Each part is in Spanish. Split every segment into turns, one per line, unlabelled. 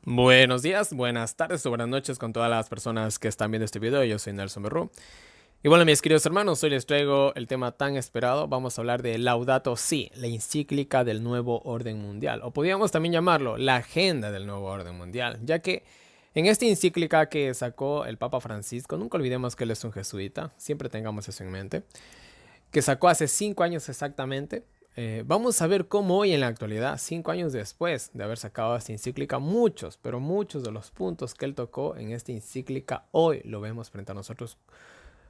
Buenos días, buenas tardes o buenas noches con todas las personas que están viendo este video. Yo soy Nelson Berrú. Y bueno, mis queridos hermanos, hoy les traigo el tema tan esperado. Vamos a hablar de Laudato Si, la encíclica del nuevo orden mundial. O podríamos también llamarlo la agenda del nuevo orden mundial, ya que en esta encíclica que sacó el Papa Francisco, nunca olvidemos que él es un jesuita, siempre tengamos eso en mente, que sacó hace 5 años exactamente. Vamos a ver cómo hoy en la actualidad, 5 años después de haber sacado esta encíclica, muchos, pero muchos de los puntos que él tocó en esta encíclica, hoy lo vemos frente a nosotros.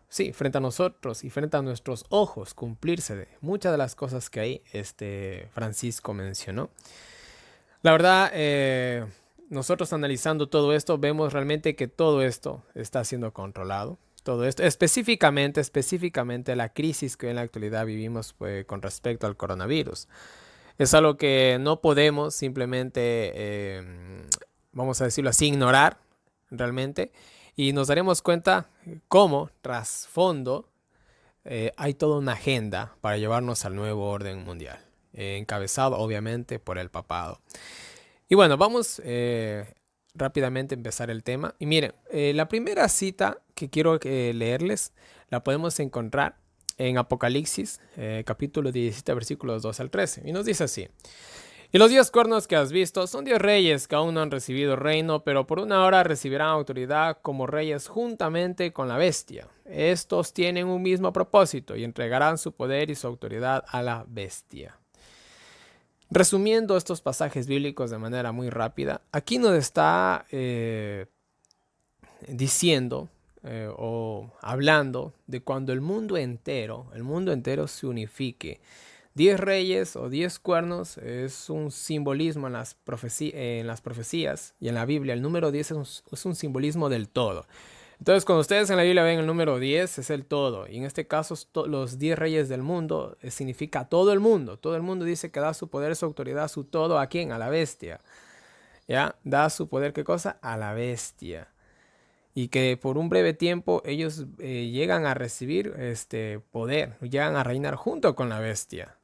Sí, frente a nosotros y frente a nuestros ojos cumplirse de muchas de las cosas que ahí Francisco mencionó. La verdad, nosotros analizando todo esto, vemos realmente que todo esto está siendo controlado. Todo esto, específicamente la crisis que en la actualidad vivimos pues, con respecto al coronavirus. Es algo que no podemos simplemente, vamos a decirlo así, ignorar realmente. Y nos daremos cuenta cómo, tras fondo, hay toda una agenda para llevarnos al nuevo orden mundial. Encabezado obviamente por el papado. Y bueno, vamos rápidamente a empezar el tema. Y miren, la primera cita que quiero leerles la podemos encontrar en Apocalipsis, capítulo 17, versículos 2 al 13. Y nos dice así. Y los 10 cuernos que has visto son 10 reyes que aún no han recibido reino, pero por una hora recibirán autoridad como reyes juntamente con la bestia. Estos tienen un mismo propósito y entregarán su poder y su autoridad a la bestia. Resumiendo estos pasajes bíblicos de manera muy rápida, aquí nos está diciendo o hablando de cuando el mundo entero se unifique. 10 reyes o 10 cuernos es un simbolismo en las profecías y en la Biblia. El número 10 es un simbolismo del todo. Entonces, cuando ustedes en la Biblia ven el número 10, es el todo. Y en este caso, los 10 reyes del mundo significa todo el mundo. Todo el mundo dice que da su poder, su autoridad, su todo a quién? A la bestia. ¿Ya? Da su poder, ¿qué cosa? A la bestia. Y que por un breve tiempo ellos llegan a recibir este poder, llegan a reinar junto con la bestia.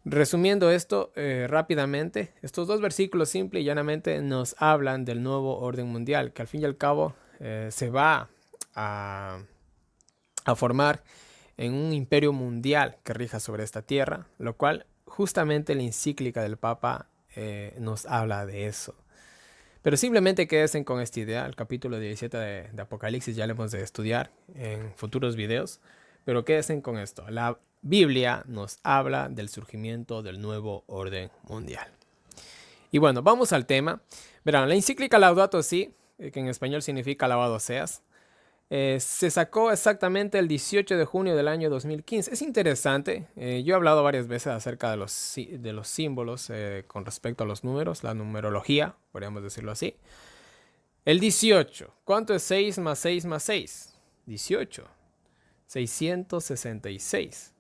Resumiendo esto rápidamente, estos dos versículos simple y llanamente nos hablan del nuevo orden mundial, que al fin y al cabo se va a, a formar en un imperio mundial que rija sobre esta tierra, lo cual justamente la encíclica del Papa nos habla de eso. Pero simplemente quédense con esta idea, el capítulo 17 de Apocalipsis ya lo hemos de estudiar en futuros videos, pero quédense con esto, la Biblia nos habla del surgimiento del nuevo orden mundial. Y bueno, vamos al tema. Verán, la encíclica Laudato Si, que en español significa alabado seas, se sacó exactamente el 18 de junio del año 2015. Es interesante, yo he hablado varias veces acerca de los símbolos con respecto a los números, la numerología, podríamos decirlo así. El 18, ¿cuánto es 6 más 6 más 6? 18, 666.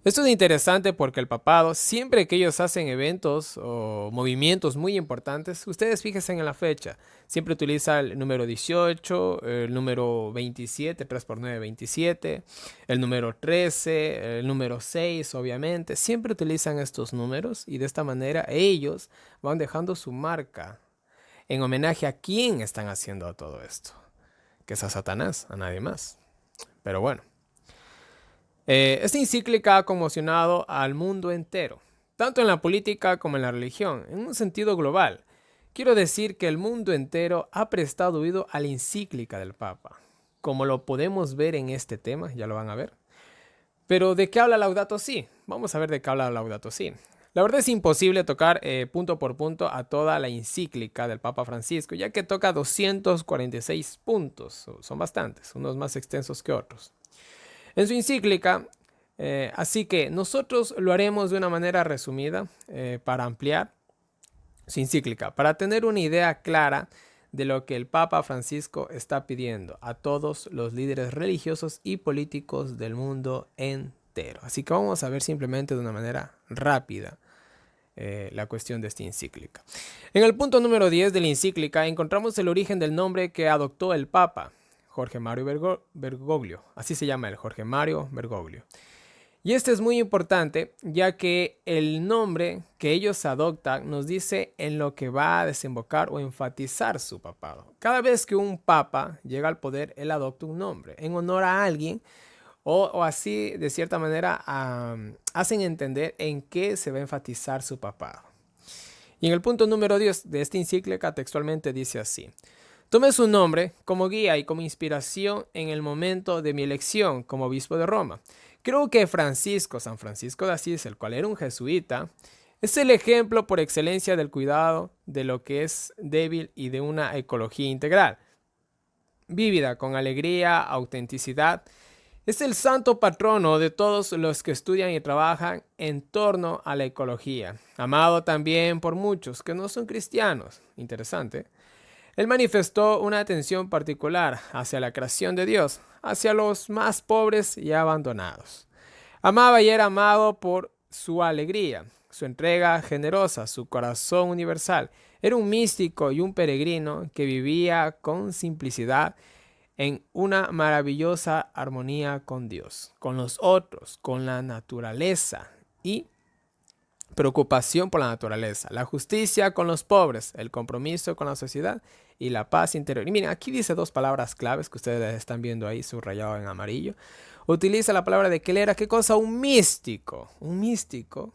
Esto es interesante porque el papado, siempre que ellos hacen eventos o movimientos muy importantes, ustedes fíjense en la fecha, siempre utiliza el número 18, el número 27, 3 por 9, 27, el número 13, el número 6, obviamente, siempre utilizan estos números y de esta manera ellos van dejando su marca en homenaje a quién están haciendo todo esto, que es a Satanás, a nadie más. Pero bueno. Esta encíclica ha conmocionado al mundo entero, tanto en la política como en la religión, en un sentido global. Quiero decir que el mundo entero ha prestado oído a la encíclica del Papa, como lo podemos ver en este tema, ya lo van a ver. Pero ¿de qué habla Laudato Si? Vamos a ver de qué habla Laudato Si. La verdad es imposible tocar punto por punto a toda la encíclica del Papa Francisco, ya que toca 246 puntos, son bastantes, unos más extensos que otros en su encíclica. Así que nosotros lo haremos de una manera resumida para ampliar su encíclica, para tener una idea clara de lo que el Papa Francisco está pidiendo a todos los líderes religiosos y políticos del mundo entero. Así que vamos a ver simplemente de una manera rápida la cuestión de esta encíclica. En el punto número 10 de la encíclica encontramos el origen del nombre que adoptó el Papa, Jorge Mario Bergoglio. Así se llama él, Jorge Mario Bergoglio. Y este es muy importante, ya que el nombre que ellos adoptan nos dice en lo que va a desembocar o enfatizar su papado. Cada vez que un papa llega al poder, él adopta un nombre en honor a alguien o así, de cierta manera, hacen entender en qué se va a enfatizar su papado. Y en el punto número 10 de esta encíclica textualmente dice así: tome su nombre como guía y como inspiración en el momento de mi elección como obispo de Roma. Creo que San Francisco de Asís, el cual era un jesuita, es el ejemplo por excelencia del cuidado de lo que es débil y de una ecología integral, vívida, con alegría, autenticidad. Es el santo patrono de todos los que estudian y trabajan en torno a la ecología, amado también por muchos que no son cristianos. Interesante. Él manifestó una atención particular hacia la creación de Dios, hacia los más pobres y abandonados. Amaba y era amado por su alegría, su entrega generosa, su corazón universal. Era un místico y un peregrino que vivía con simplicidad en una maravillosa armonía con Dios, con los otros, con la naturaleza y preocupación por la naturaleza, la justicia con los pobres, el compromiso con la sociedad y la paz interior. Y miren, aquí dice dos palabras claves que ustedes están viendo ahí subrayado en amarillo. Utiliza la palabra de que él era, ¿qué cosa? Un místico. Un místico.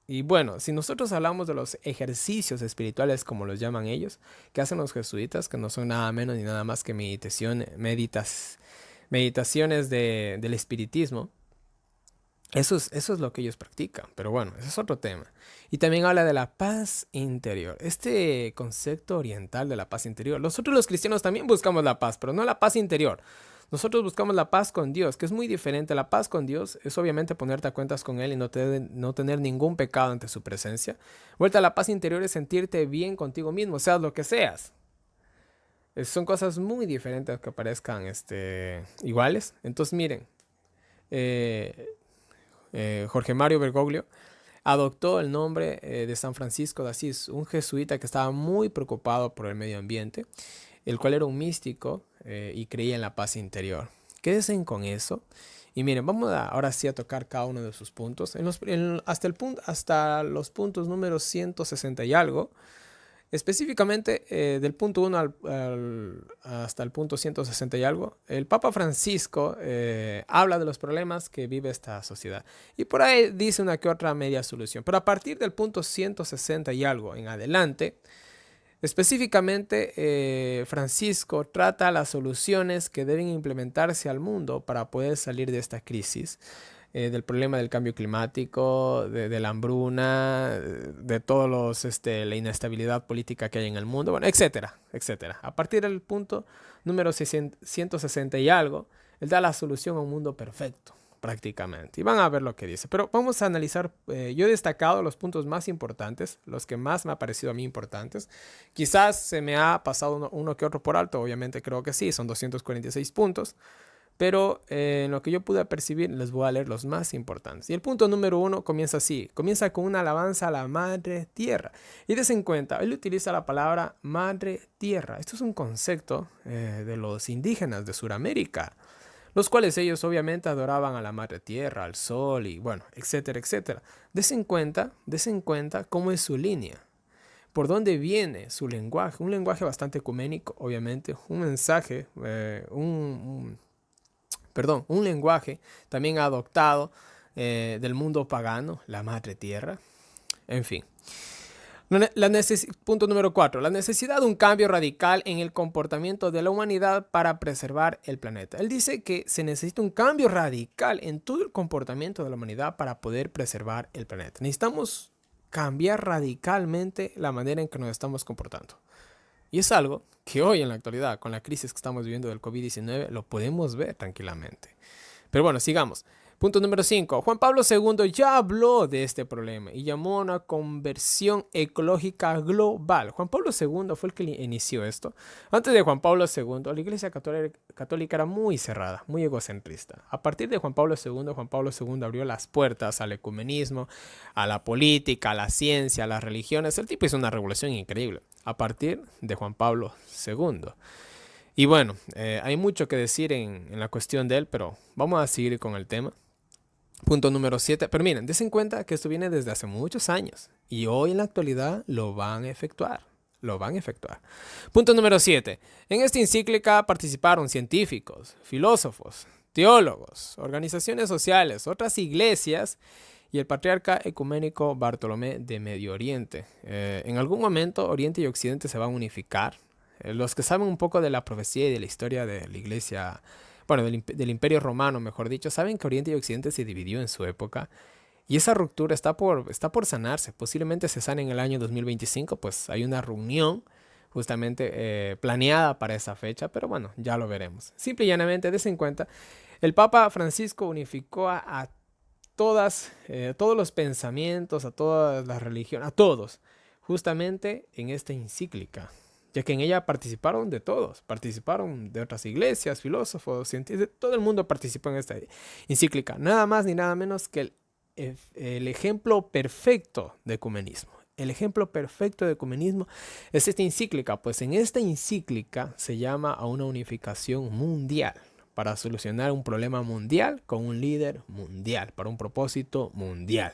Y bueno, si nosotros hablamos de los ejercicios espirituales, como los llaman ellos, que hacen los jesuitas, que no son nada menos ni nada más que meditaciones del espiritismo, eso es lo que ellos practican, pero bueno, ese es otro tema. Y también habla de la paz interior, este concepto oriental de la paz interior. Nosotros los cristianos también buscamos la paz, pero no la paz interior. Nosotros buscamos la paz con Dios, que es muy diferente. La paz con Dios es obviamente ponerte a cuentas con Él y no tener ningún pecado ante su presencia. Vuelta a la paz interior es sentirte bien contigo mismo, seas lo que seas. Son cosas muy diferentes que parezcan iguales. Entonces miren, eh, Jorge Mario Bergoglio adoptó el nombre de San Francisco de Asís, un jesuita que estaba muy preocupado por el medio ambiente, el cual era un místico y creía en la paz interior. Quédense con eso. Y miren, ahora sí a tocar cada uno de sus puntos. Hasta los puntos números 160 y algo. Específicamente del punto 1 hasta el punto 160 y algo, el Papa Francisco habla de los problemas que vive esta sociedad. Y por ahí dice una que otra media solución. Pero a partir del punto 160 y algo en adelante, específicamente Francisco trata las soluciones que deben implementarse al mundo para poder salir de esta crisis. Del problema del cambio climático, de la hambruna, de todos la inestabilidad política que hay en el mundo, bueno, etcétera, etcétera. A partir del punto número 160 y algo, él da la solución a un mundo perfecto, prácticamente. Y van a ver lo que dice. Pero vamos a analizar, yo he destacado los puntos más importantes, los que más me ha parecido a mí importantes. Quizás se me ha pasado uno que otro por alto, obviamente creo que sí, son 246 puntos. Pero en lo que yo pude percibir, les voy a leer los más importantes. Y el punto número 1 comienza así. Comienza con una alabanza a la Madre Tierra. Y des en cuenta, él utiliza la palabra Madre Tierra. Esto es un concepto de los indígenas de Sudamérica, los cuales ellos obviamente adoraban a la Madre Tierra, al Sol y bueno, etcétera, etcétera. Des en cuenta cómo es su línea. Por dónde viene su lenguaje. Un lenguaje bastante ecuménico, obviamente. Un mensaje, un lenguaje también adoptado del mundo pagano, la madre tierra, en fin. Punto número 4. La necesidad de un cambio radical en el comportamiento de la humanidad para preservar el planeta. Él dice que se necesita un cambio radical en todo el comportamiento de la humanidad para poder preservar el planeta. Necesitamos cambiar radicalmente la manera en que nos estamos comportando. Y es algo que hoy en la actualidad, con la crisis que estamos viviendo del COVID-19, lo podemos ver tranquilamente. Pero bueno, sigamos. Punto número 5. Juan Pablo II ya habló de este problema y llamó a una conversión ecológica global. Juan Pablo II fue el que inició esto. Antes de Juan Pablo II, la Iglesia Católica era muy cerrada, muy egocentrista. A partir de Juan Pablo II abrió las puertas al ecumenismo, a la política, a la ciencia, a las religiones. El tipo hizo una revolución increíble a partir de Juan Pablo II. Y bueno, hay mucho que decir en la cuestión de él, pero vamos a seguir con el tema. Punto número 7. Pero miren, des en cuenta que esto viene desde hace muchos años y hoy en la actualidad lo van a efectuar. Lo van a efectuar. Punto número 7. En esta encíclica participaron científicos, filósofos, teólogos, organizaciones sociales, otras iglesias y el patriarca ecuménico Bartolomé de Medio Oriente. En algún momento Oriente y Occidente se van a unificar. Los que saben un poco de la profecía y de la historia de la iglesia, bueno, del Imperio Romano, mejor dicho, saben que Oriente y Occidente se dividió en su época. Y esa ruptura está por sanarse. Posiblemente se sane en el año 2025, pues hay una reunión justamente planeada para esa fecha, pero bueno, ya lo veremos. Simple y llanamente, des en cuenta, el Papa Francisco unificó a todos los pensamientos, a todas las religiones, a todos, justamente en esta encíclica, ya que en ella participaron de todos, participaron de otras iglesias, filósofos, científicos, todo el mundo participó en esta encíclica, nada más ni nada menos que el ejemplo perfecto de ecumenismo. El ejemplo perfecto de ecumenismo es esta encíclica, pues en esta encíclica se llama a una unificación mundial para solucionar un problema mundial con un líder mundial, para un propósito mundial.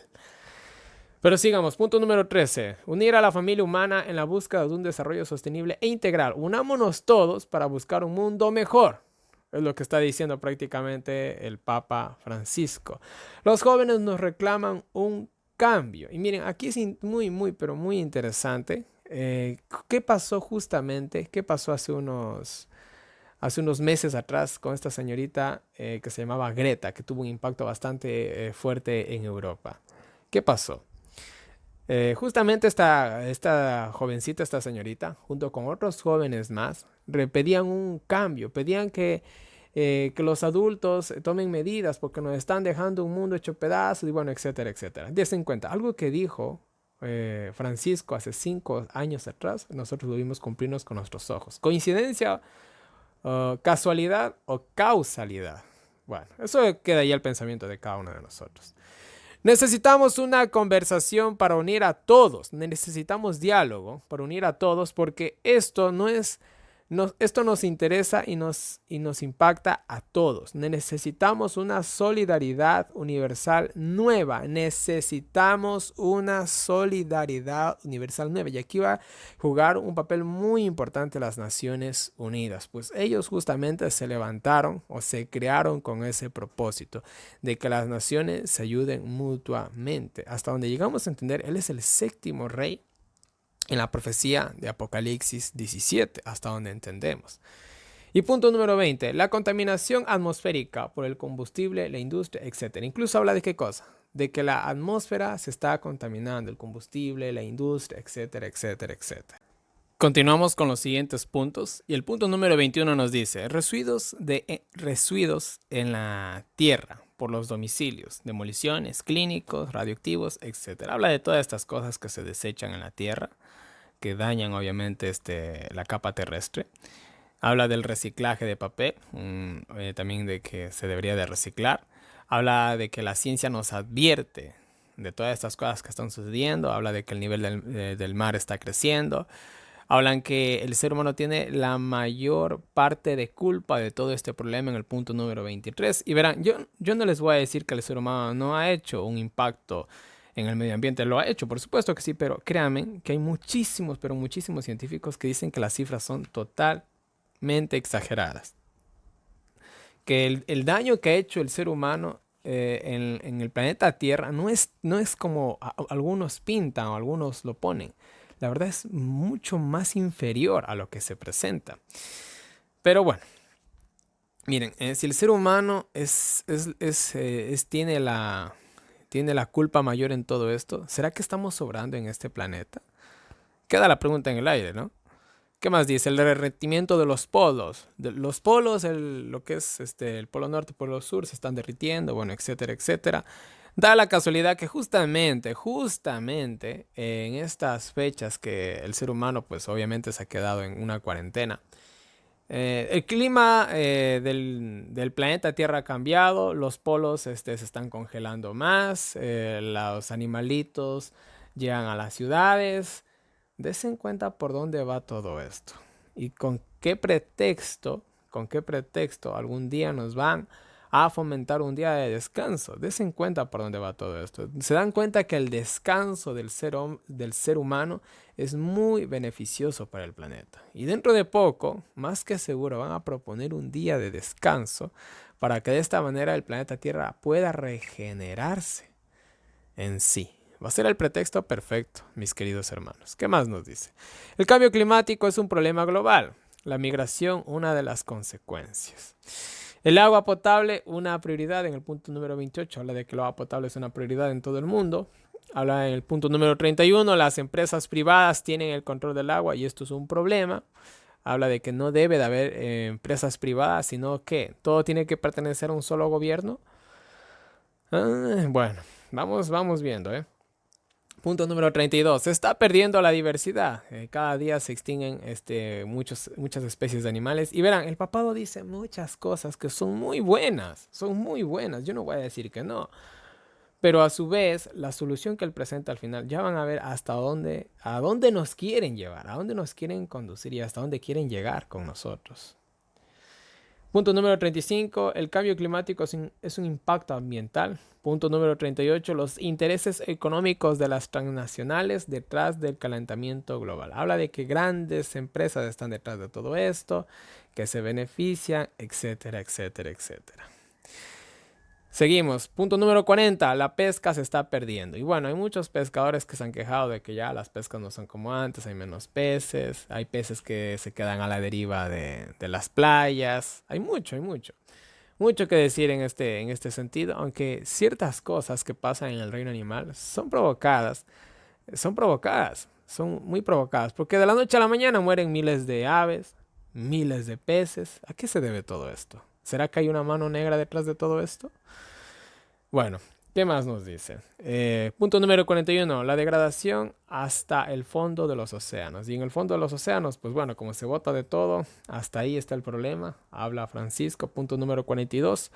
Pero sigamos, punto número 13. Unir a la familia humana en la búsqueda de un desarrollo sostenible e integral. Unámonos todos para buscar un mundo mejor. Es lo que está diciendo prácticamente el Papa Francisco. Los jóvenes nos reclaman un cambio. Y miren, aquí es pero muy interesante. ¿Qué pasó justamente? ¿Qué pasó hace unos meses atrás con esta señorita que se llamaba Greta, que tuvo un impacto bastante fuerte en Europa? ¿Qué pasó? Justamente esta jovencita, esta señorita, junto con otros jóvenes más, pedían un cambio, pedían que los adultos tomen medidas porque nos están dejando un mundo hecho pedazos y bueno, etcétera, etcétera. Dense en cuenta, algo que dijo Francisco hace 5 años atrás, nosotros debimos cumplirnos con nuestros ojos. ¿Coincidencia, casualidad o causalidad? Bueno, eso queda ya el pensamiento de cada uno de nosotros. Necesitamos una conversación para unir a todos. Necesitamos diálogo para unir a todos porque esto nos interesa y nos impacta a todos. Necesitamos una solidaridad universal nueva. Necesitamos una solidaridad universal nueva. Y aquí va a jugar un papel muy importante las Naciones Unidas. Pues ellos justamente se levantaron o se crearon con ese propósito de que las naciones se ayuden mutuamente. Hasta donde llegamos a entender, Él es el séptimo rey en la profecía de Apocalipsis 17, hasta donde entendemos. Y punto número 20, la contaminación atmosférica por el combustible, la industria, etc. Incluso habla de qué cosa, de que la atmósfera se está contaminando, el combustible, la industria, etcétera, etcétera, etcétera. Continuamos con los siguientes puntos y el punto número 21 nos dice residuos en la tierra por los domicilios, demoliciones, clínicos, radioactivos, etc. Habla de todas estas cosas que se desechan en la tierra, que dañan obviamente la capa terrestre. Habla del reciclaje de papel, también de que se debería de reciclar. Habla de que la ciencia nos advierte de todas estas cosas que están sucediendo. Habla de que el nivel del mar está creciendo. Hablan que el ser humano tiene la mayor parte de culpa de todo este problema en el punto número 23. Y verán, yo no les voy a decir que el ser humano no ha hecho un impacto en el medio ambiente. Lo ha hecho, por supuesto que sí, pero créanme que hay muchísimos, pero muchísimos científicos que dicen que las cifras son totalmente exageradas. Que el daño que ha hecho el ser humano en el planeta Tierra no es como algunos pintan o algunos lo ponen. La verdad es mucho más inferior a lo que se presenta. Pero bueno, miren, si el ser humano tiene la culpa mayor en todo esto, ¿será que estamos sobrando en este planeta? Queda la pregunta en el aire, ¿no? ¿Qué más dice? El derretimiento de los polos. Los polos, lo que es el polo norte y polo sur se están derritiendo, bueno, etcétera, etcétera. Da la casualidad que justamente en estas fechas que el ser humano pues obviamente se ha quedado en una cuarentena, el clima del planeta Tierra ha cambiado, los polos se están congelando más, los animalitos llegan a las ciudades. Des en cuenta por dónde va todo esto y con qué pretexto algún día nos van a fomentar un día de descanso. Desen cuenta por dónde va todo esto. Se dan cuenta que el descanso del ser humano es muy beneficioso para el planeta. Y dentro de poco, más que seguro, van a proponer un día de descanso para que de esta manera el planeta Tierra pueda regenerarse en sí. Va a ser el pretexto perfecto, mis queridos hermanos. ¿Qué más nos dice? El cambio climático es un problema global. La migración, una de las consecuencias. El agua potable, una prioridad. En el punto número 28 habla de que el agua potable es una prioridad en todo el mundo. Habla en el punto número 31, las empresas privadas tienen el control del agua y esto es un problema. Habla de que no debe de haber empresas privadas, sino que todo tiene que pertenecer a un solo gobierno. Bueno, vamos viendo, ¿eh? Punto número 32. Se está perdiendo la diversidad. Cada día se extinguen muchas especies de animales. Y verán, el papado dice muchas cosas que son muy buenas. Son muy buenas. Yo no voy a decir que no. Pero a su vez, la solución que él presenta al final, ya van a ver a dónde nos quieren llevar, a dónde nos quieren conducir y hasta dónde quieren llegar con nosotros. Punto número 35, el cambio climático es un impacto ambiental. Punto número 38, los intereses económicos de las transnacionales detrás del calentamiento global. Habla de que grandes empresas están detrás de todo esto, que se benefician, etcétera, etcétera, etcétera. Seguimos. Punto número 40. La pesca se está perdiendo. Y bueno, hay muchos pescadores que se han quejado de que ya las pescas no son como antes, hay menos peces, hay peces que se quedan a la deriva de las playas. Hay mucho. Mucho que decir en este sentido, aunque ciertas cosas que pasan en el reino animal son muy provocadas, porque de la noche a la mañana mueren miles de aves, miles de peces. ¿A qué se debe todo esto? ¿Será que hay una mano negra detrás de todo esto? Bueno, ¿qué más nos dice? Punto número 41, la degradación hasta el fondo de los océanos. Y en el fondo de los océanos, pues bueno, como se bota de todo, hasta ahí está el problema. Habla Francisco. Punto número 42,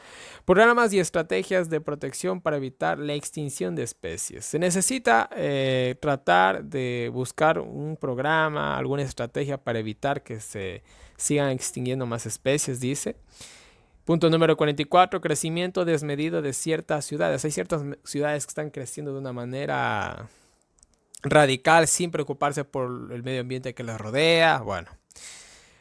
programas y estrategias de protección para evitar la extinción de especies. Se necesita tratar de buscar un programa, alguna estrategia para evitar que se sigan extinguiendo más especies, dice. Punto número 44, crecimiento desmedido de ciertas ciudades. Hay ciertas ciudades que están creciendo de una manera radical sin preocuparse por el medio ambiente que les rodea. Bueno.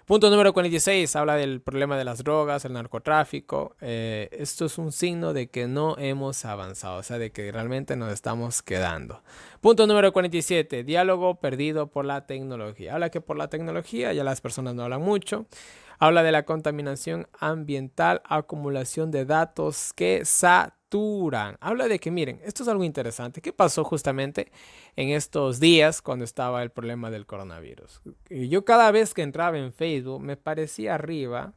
Punto número 46, habla del problema de las drogas, el narcotráfico. Esto es un signo de que no hemos avanzado, o sea, de que realmente nos estamos quedando. Punto número 47, diálogo perdido por la tecnología. Habla que por la tecnología ya las personas no hablan mucho. Habla de la contaminación ambiental, acumulación de datos que saturan. Habla de que, miren, esto es algo interesante. ¿Qué pasó justamente en estos días cuando estaba el problema del coronavirus? Yo cada vez que entraba en Facebook me parecía arriba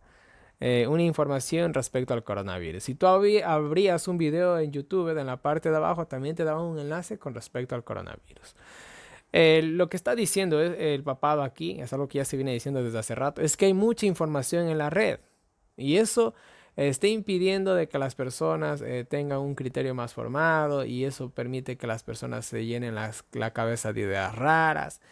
una información respecto al coronavirus. Si tú abrías un video en YouTube, en la parte de abajo también te daba un enlace con respecto al coronavirus. Lo que está diciendo el papado aquí, es algo que ya se viene diciendo desde hace rato, es que hay mucha información en la red y eso está impidiendo de que las personas tengan un criterio más formado y eso permite que las personas se llenen la cabeza de ideas raras.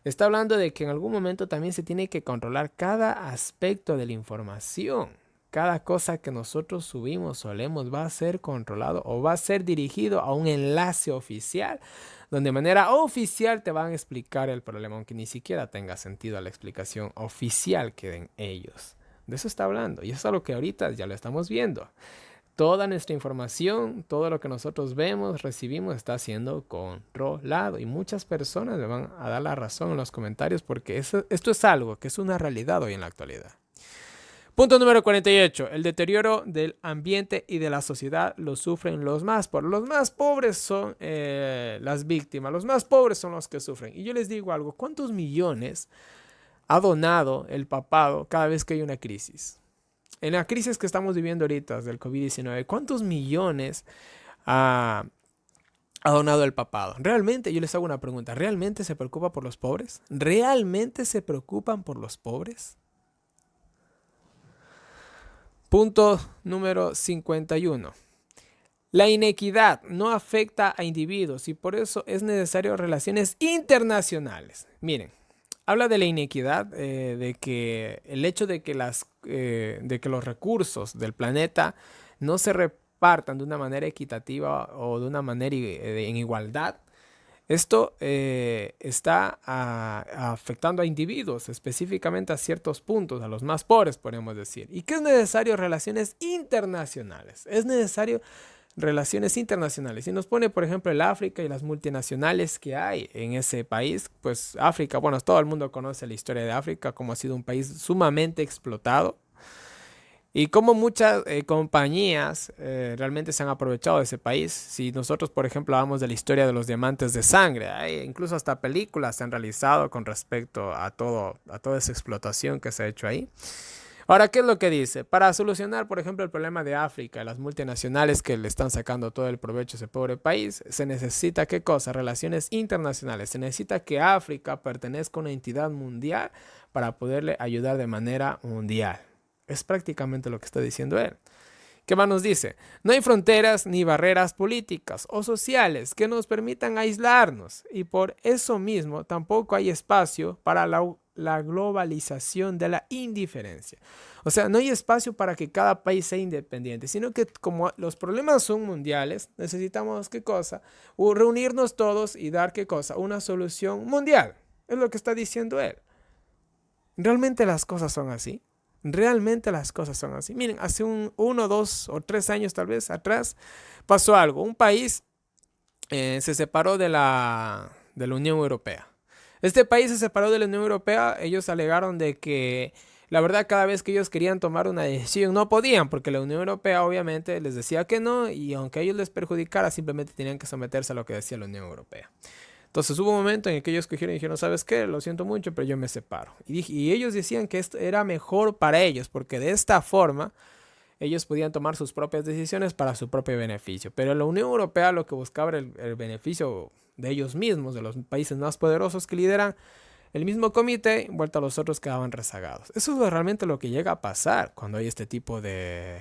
Está hablando de que en algún momento también se tiene que controlar cada aspecto de la información. Cada cosa que nosotros subimos o leemos va a ser controlado o va a ser dirigido a un enlace oficial, donde de manera oficial te van a explicar el problema, aunque ni siquiera tenga sentido la explicación oficial que den ellos. De eso está hablando y eso es algo que ahorita ya lo estamos viendo. Toda nuestra información, todo lo que nosotros vemos, recibimos, está siendo controlado. Y muchas personas me van a dar la razón en los comentarios porque esto es algo que es una realidad hoy en la actualidad. Punto número 48. El deterioro del ambiente y de la sociedad lo sufren los más pobres. Los más pobres son las víctimas. Los más pobres son los que sufren. Y yo les digo algo. ¿Cuántos millones ha donado el papado cada vez que hay una crisis? En la crisis que estamos viviendo ahorita del COVID-19, ¿cuántos millones ha donado el papado? Realmente, yo les hago una pregunta, ¿realmente se preocupa por los pobres? ¿Realmente se preocupan por los pobres? Punto número 51. La inequidad no afecta a individuos y por eso es necesario relaciones internacionales. Miren. Habla de la inequidad, de que el hecho de que los recursos del planeta no se repartan de una manera equitativa o de una manera en igualdad, esto está afectando a individuos, específicamente a ciertos puntos, a los más pobres, podemos decir. ¿Y qué es necesario? Relaciones internacionales. Es necesario relaciones internacionales. Si nos pone, por ejemplo, el África y las multinacionales que hay en ese país, pues África, bueno, todo el mundo conoce la historia de África, como ha sido un país sumamente explotado y como muchas compañías realmente se han aprovechado de ese país. Si nosotros, por ejemplo, hablamos de la historia de los diamantes de sangre, hay incluso hasta películas se han realizado con respecto a toda esa explotación que se ha hecho ahí. Ahora, ¿qué es lo que dice? Para solucionar, por ejemplo, el problema de África, las multinacionales que le están sacando todo el provecho a ese pobre país, se necesita, ¿qué cosa? Relaciones internacionales. Se necesita que África pertenezca a una entidad mundial para poderle ayudar de manera mundial. Es prácticamente lo que está diciendo él. ¿Qué más nos dice? No hay fronteras ni barreras políticas o sociales que nos permitan aislarnos y por eso mismo tampoco hay espacio para la globalización de la indiferencia. O sea, no hay espacio para que cada país sea independiente, sino que como los problemas son mundiales, necesitamos, ¿qué cosa? Reunirnos todos y dar, ¿qué cosa? Una solución mundial. Es lo que está diciendo él. ¿Realmente las cosas son así? Realmente las cosas son así. Miren, hace 1, 2 o 3 años tal vez atrás pasó algo. Un país se separó de la Unión Europea. Este país se separó de la Unión Europea. Ellos alegaron de que la verdad cada vez que ellos querían tomar una decisión no podían porque la Unión Europea obviamente les decía que no y aunque a ellos les perjudicara simplemente tenían que someterse a lo que decía la Unión Europea. Entonces hubo un momento en el que ellos cogieron y dijeron, ¿sabes qué? Lo siento mucho, pero yo me separo. Y ellos decían que esto era mejor para ellos, porque de esta forma ellos podían tomar sus propias decisiones para su propio beneficio. Pero la Unión Europea lo que buscaba era el beneficio de ellos mismos, de los países más poderosos que lideran el mismo comité, vuelto a los otros quedaban rezagados. Eso es realmente lo que llega a pasar cuando hay este tipo de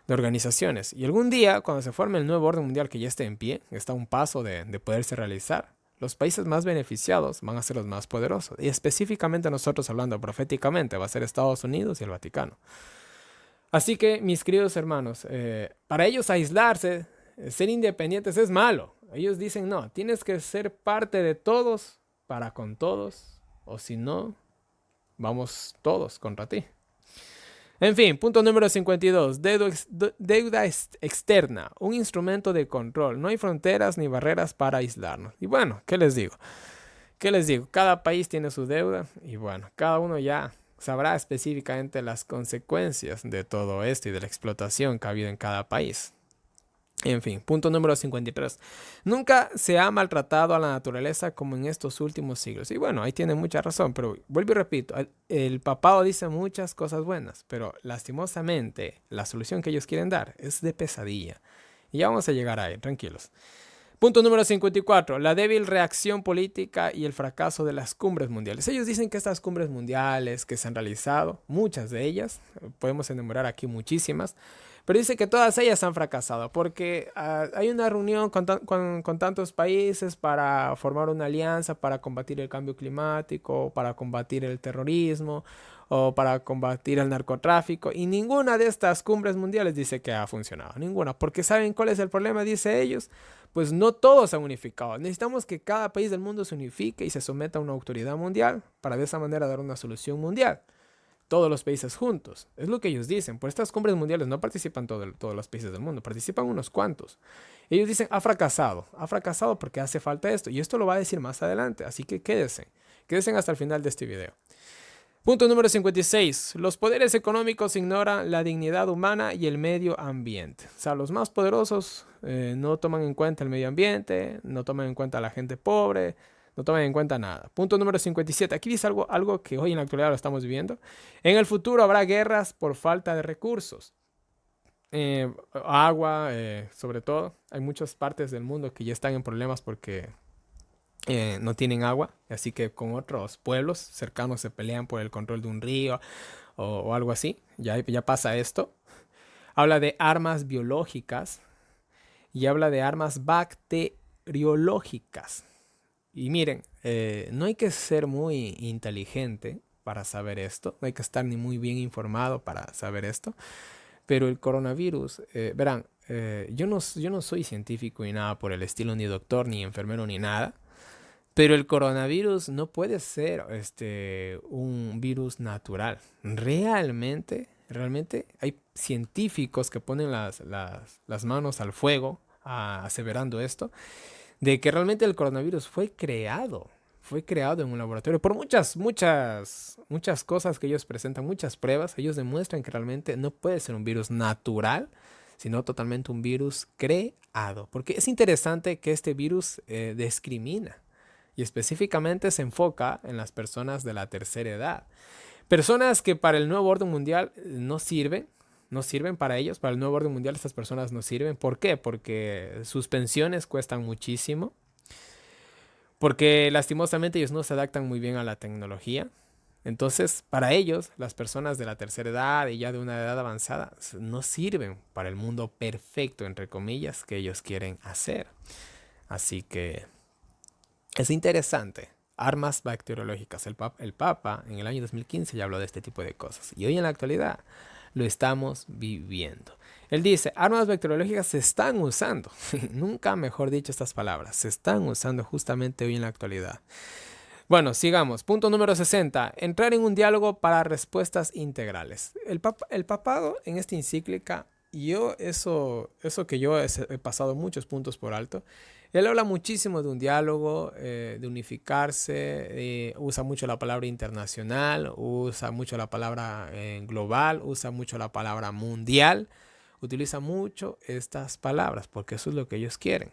organizaciones. Y algún día, cuando se forme el nuevo orden mundial que ya esté en pie, está a un paso de poderse realizar, los países más beneficiados van a ser los más poderosos. Y específicamente nosotros hablando proféticamente, va a ser Estados Unidos y el Vaticano. Así que, mis queridos hermanos, para ellos aislarse, ser independientes es malo. Ellos dicen, no, tienes que ser parte de todos para con todos, o si no, vamos todos contra ti. En fin, punto número 52. Deuda externa, un instrumento de control. No hay fronteras ni barreras para aislarnos. Y bueno, ¿qué les digo? ¿Qué les digo? Cada país tiene su deuda y bueno, cada uno ya sabrá específicamente las consecuencias de todo esto y de la explotación que ha habido en cada país. En fin, punto número 53. Nunca se ha maltratado a la naturaleza como en estos últimos siglos. Y bueno, ahí tiene mucha razón, pero vuelvo y repito, el papado dice muchas cosas buenas, pero lastimosamente la solución que ellos quieren dar es de pesadilla. Y ya vamos a llegar ahí, tranquilos. Punto número 54. La débil reacción política y el fracaso de las cumbres mundiales. Ellos dicen que estas cumbres mundiales que se han realizado, muchas de ellas, podemos enumerar aquí muchísimas, pero dice que todas ellas han fracasado porque hay una reunión con tantos países para formar una alianza para combatir el cambio climático, para combatir el terrorismo o para combatir el narcotráfico y ninguna de estas cumbres mundiales dice que ha funcionado, ninguna, porque ¿saben cuál es el problema? Dice ellos, pues no todos se han unificado. Necesitamos que cada país del mundo se unifique y se someta a una autoridad mundial para de esa manera dar una solución mundial. Todos los países juntos. Es lo que ellos dicen. Por estas cumbres mundiales no participan todos los países del mundo, participan unos cuantos. Ellos dicen, ha fracasado porque hace falta esto. Y esto lo va a decir más adelante, así que quédense hasta el final de este video. Punto número 56. Los poderes económicos ignoran la dignidad humana y el medio ambiente. O sea, los más poderosos no toman en cuenta el medio ambiente, no toman en cuenta a la gente pobre, no toman en cuenta nada. Punto número 57. Aquí dice algo que hoy en la actualidad lo estamos viviendo. En el futuro habrá guerras por falta de recursos. Agua, sobre todo. Hay muchas partes del mundo que ya están en problemas porque no tienen agua, así que con otros pueblos cercanos se pelean por el control de un río o algo así. Ya pasa esto. Habla de armas biológicas y habla de armas bacteriológicas. Y miren, no hay que ser muy inteligente para saber esto, no hay que estar ni muy bien informado para saber esto. Pero el coronavirus, verán, yo no soy científico ni nada por el estilo, ni doctor, ni enfermero, ni nada. Pero el coronavirus no puede ser un virus natural. Realmente hay científicos que ponen las manos al fuego aseverando esto, de que realmente el coronavirus fue creado en un laboratorio por muchas cosas que ellos presentan, muchas pruebas. Ellos demuestran que realmente no puede ser un virus natural, sino totalmente un virus creado. Porque es interesante que este virus discrimina y específicamente se enfoca en las personas de la tercera edad. Personas que para el nuevo orden mundial no sirven para ellos, para el nuevo orden mundial estas personas no sirven. ¿Por qué? Porque sus pensiones cuestan muchísimo, porque lastimosamente ellos no se adaptan muy bien a la tecnología. Entonces, para ellos, las personas de la tercera edad y ya de una edad avanzada no sirven para el mundo perfecto, entre comillas, que ellos quieren hacer. Así que es interesante. Armas bacteriológicas. El Papa en el año 2015 ya habló de este tipo de cosas. Y hoy en la actualidad lo estamos viviendo. Él dice, armas bacteriológicas se están usando. Nunca mejor dicho estas palabras. Se están usando justamente hoy en la actualidad. Bueno, sigamos. Punto número 60. Entrar en un diálogo para respuestas integrales. El papado en esta encíclica, eso que yo he pasado muchos puntos por alto. Él habla muchísimo de un diálogo, de unificarse, usa mucho la palabra internacional, usa mucho la palabra global, usa mucho la palabra mundial. Utiliza mucho estas palabras porque eso es lo que ellos quieren.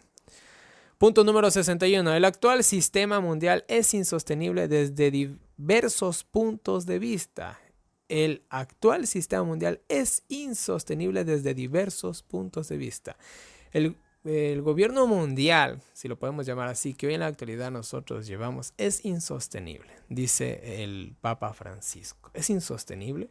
Punto número 61. El actual sistema mundial es insostenible desde diversos puntos de vista. El actual sistema mundial es insostenible desde diversos puntos de vista. El gobierno mundial, si lo podemos llamar así, que hoy en la actualidad nosotros llevamos, es insostenible, dice el Papa Francisco. Es insostenible.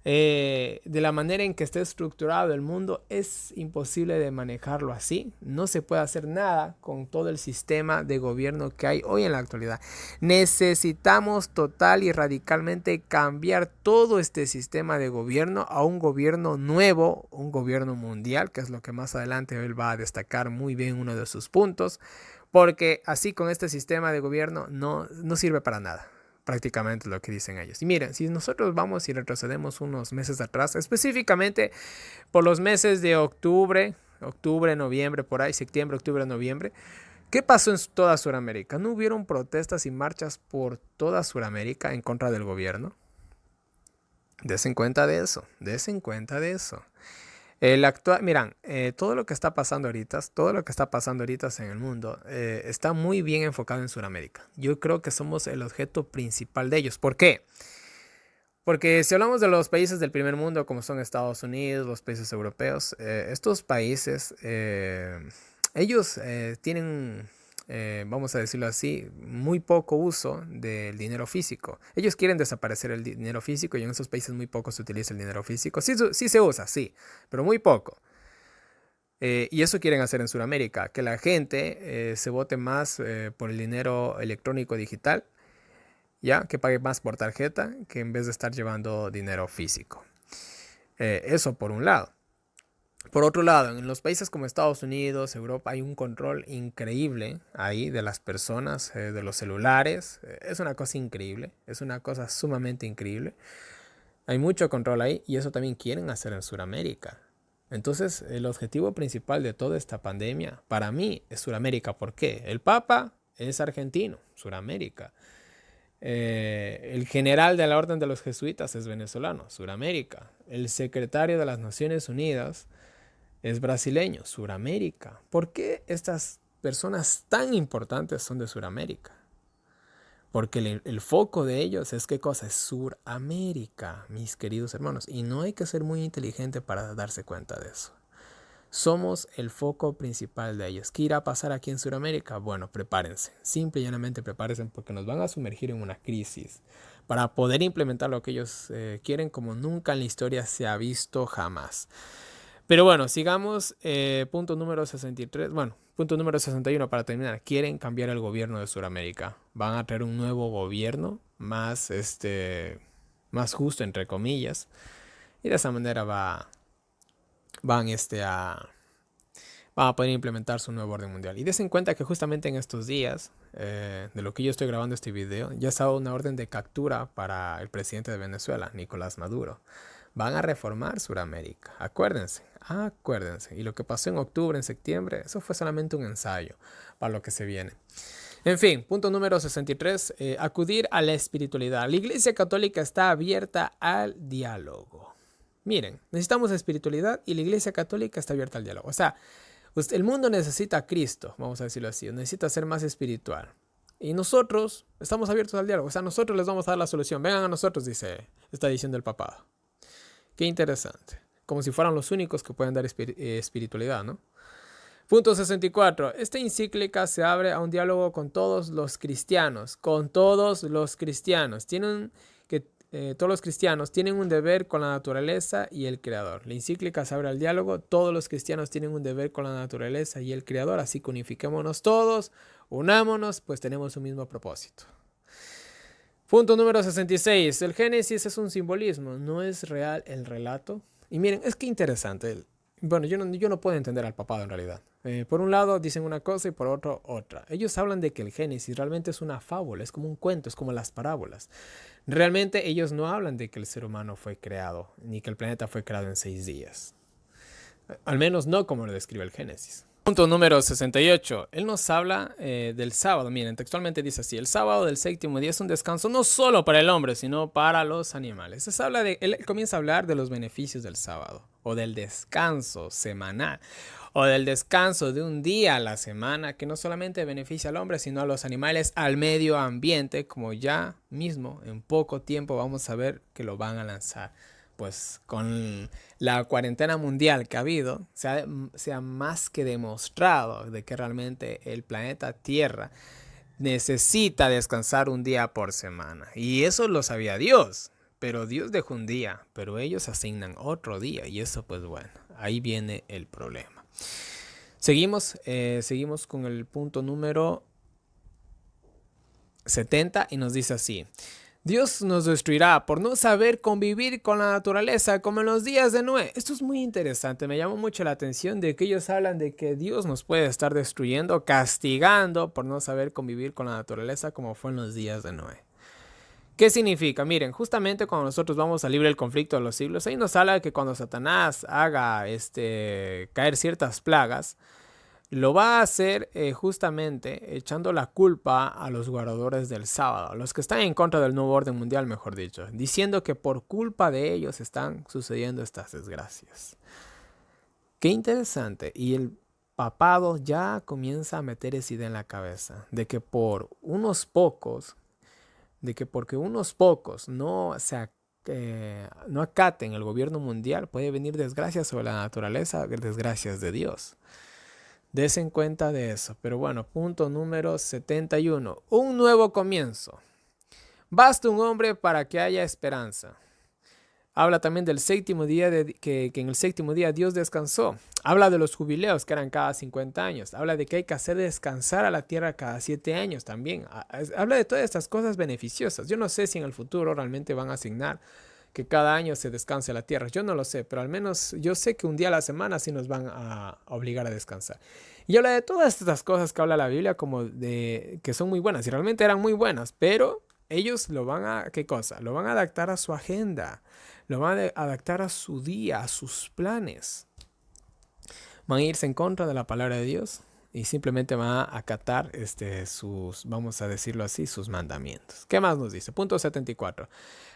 De la manera en que está estructurado el mundo, es imposible de manejarlo así. No se puede hacer nada con todo el sistema de gobierno que hay hoy en la actualidad. Necesitamos total y radicalmente cambiar todo este sistema de gobierno a un gobierno nuevo, un gobierno mundial, que es lo que más adelante él va a destacar muy bien uno de sus puntos, porque así con este sistema de gobierno no sirve para nada. Prácticamente lo que dicen ellos. Y miren, si nosotros vamos y retrocedemos unos meses atrás, específicamente por los meses de octubre, noviembre, por ahí, septiembre, octubre, noviembre, ¿qué pasó en toda Sudamérica? ¿No hubieron protestas y marchas por toda Sudamérica en contra del gobierno? Desen cuenta de eso, desen cuenta de eso. Miran, todo lo que está pasando ahorita, en el mundo, está muy bien enfocado en Sudamérica. Yo creo que somos el objeto principal de ellos. ¿Por qué? Porque si hablamos de los países del primer mundo, como son Estados Unidos, los países europeos, estos países, ellos tienen, vamos a decirlo así, muy poco uso del dinero físico. Ellos quieren desaparecer el dinero físico y en esos países muy poco se utiliza el dinero físico. Sí, sí se usa, sí, pero muy poco. Y eso quieren hacer en Sudamérica, que la gente se vote más por el dinero electrónico digital, ya que pague más por tarjeta que en vez de estar llevando dinero físico. Eso por un lado. Por otro lado, en los países como Estados Unidos, Europa, hay un control increíble ahí de las personas, de los celulares. Es una cosa increíble, es una cosa sumamente increíble. Hay mucho control ahí y eso también quieren hacer en Sudamérica. Entonces, el objetivo principal de toda esta pandemia, para mí, es Sudamérica. ¿Por qué? El Papa es argentino, Sudamérica. El general de la Orden de los Jesuitas es venezolano, Sudamérica. El secretario de las Naciones Unidas es brasileño, Sudamérica. ¿Por qué estas personas tan importantes son de Sudamérica? Porque el foco de ellos es ¿qué cosa? Es Sudamérica, mis queridos hermanos. Y no hay que ser muy inteligente para darse cuenta de eso. Somos el foco principal de ellos. ¿Qué irá a pasar aquí en Sudamérica? Bueno, prepárense. Simple y llanamente prepárense porque nos van a sumergir en una crisis para poder implementar lo que ellos quieren como nunca en la historia se ha visto jamás. Pero bueno, sigamos. Punto número 63. Bueno, punto número 61 para terminar. Quieren cambiar el gobierno de Sudamérica. Van a traer un nuevo gobierno más justo, entre comillas. Y de esa manera va van a poder implementar su nuevo orden mundial. Y des en cuenta que justamente en estos días, de lo que yo estoy grabando este video, ya está una orden de captura para el presidente de Venezuela, Nicolás Maduro. Van a reformar Sudamérica. Acuérdense. Y lo que pasó en octubre, en septiembre, eso fue solamente un ensayo para lo que se viene. En fin, punto número 63, acudir a la espiritualidad. La Iglesia Católica está abierta al diálogo. Miren, necesitamos espiritualidad y la Iglesia Católica está abierta al diálogo. O sea, el mundo necesita a Cristo, vamos a decirlo así, necesita ser más espiritual. Y nosotros estamos abiertos al diálogo, o sea, nosotros les vamos a dar la solución. Vengan a nosotros, está diciendo el papado. Qué interesante. Como si fueran los únicos que pueden dar espiritualidad, ¿no? Punto 64. Esta encíclica se abre a un diálogo con todos los cristianos. Con todos los cristianos. Todos los cristianos tienen un deber con la naturaleza y el Creador. La encíclica se abre al diálogo. Todos los cristianos tienen un deber con la naturaleza y el Creador. Así que unifiquémonos todos, unámonos, pues tenemos un mismo propósito. Punto número 66. El Génesis es un simbolismo, no es real el relato. Y miren, es que interesante. Bueno, yo no puedo entender al papado en realidad. Por un lado dicen una cosa y por otro otra. Ellos hablan de que el Génesis realmente es una fábula, es como un cuento, es como las parábolas. Realmente ellos no hablan de que el ser humano fue creado, ni que el planeta fue creado en 6 días. Al menos no como lo describe el Génesis. Punto número 68. Él nos habla del sábado. Miren, textualmente dice así. El sábado del séptimo día es un descanso no solo para el hombre, sino para los animales. Él comienza a hablar de los beneficios del sábado, o del descanso semanal, o del descanso de un día a la semana, que no solamente beneficia al hombre, sino a los animales, al medio ambiente, como ya mismo en poco tiempo vamos a ver que lo van a lanzar. Pues con la cuarentena mundial que ha habido, se ha más que demostrado de que realmente el planeta Tierra necesita descansar un día por semana. Y eso lo sabía Dios, pero Dios dejó un día, pero ellos asignan otro día y eso pues bueno, ahí viene el problema. Seguimos con el punto número 70 y nos dice así. Dios nos destruirá por no saber convivir con la naturaleza como en los días de Noé. Esto es muy interesante, me llamó mucho la atención de que ellos hablan de que Dios nos puede estar destruyendo, castigando por no saber convivir con la naturaleza como fue en los días de Noé. ¿Qué significa? Miren, justamente cuando nosotros vamos al libro del conflicto de los siglos, ahí nos habla de que cuando Satanás haga caer ciertas plagas, lo va a hacer justamente echando la culpa a los guardadores del sábado, a los que están en contra del nuevo orden mundial, mejor dicho, diciendo que por culpa de ellos están sucediendo estas desgracias. Qué interesante. Y el papado ya comienza a meter esa idea en la cabeza, de que porque unos pocos no acaten el gobierno mundial, puede venir desgracias sobre la naturaleza, desgracias de Dios. Desen cuenta de eso. Pero bueno, punto número 71. Un nuevo comienzo. Basta un hombre para que haya esperanza. Habla también del séptimo día, que en el séptimo día Dios descansó. Habla de los jubileos que eran cada 50 años. Habla de que hay que hacer descansar a la tierra cada 7 años también. Habla de todas estas cosas beneficiosas. Yo no sé si en el futuro realmente van a asignar que cada año se descanse la tierra. Yo no lo sé, pero al menos yo sé que un día a la semana sí nos van a obligar a descansar. Y habla de todas estas cosas que habla la Biblia como de que son muy buenas y realmente eran muy buenas, pero ellos lo van a, ¿qué cosa? Lo van a adaptar a su agenda, lo van a adaptar a su día, a sus planes. Van a irse en contra de la palabra de Dios y simplemente van a acatar vamos a decirlo así, sus mandamientos. ¿Qué más nos dice? Punto 74.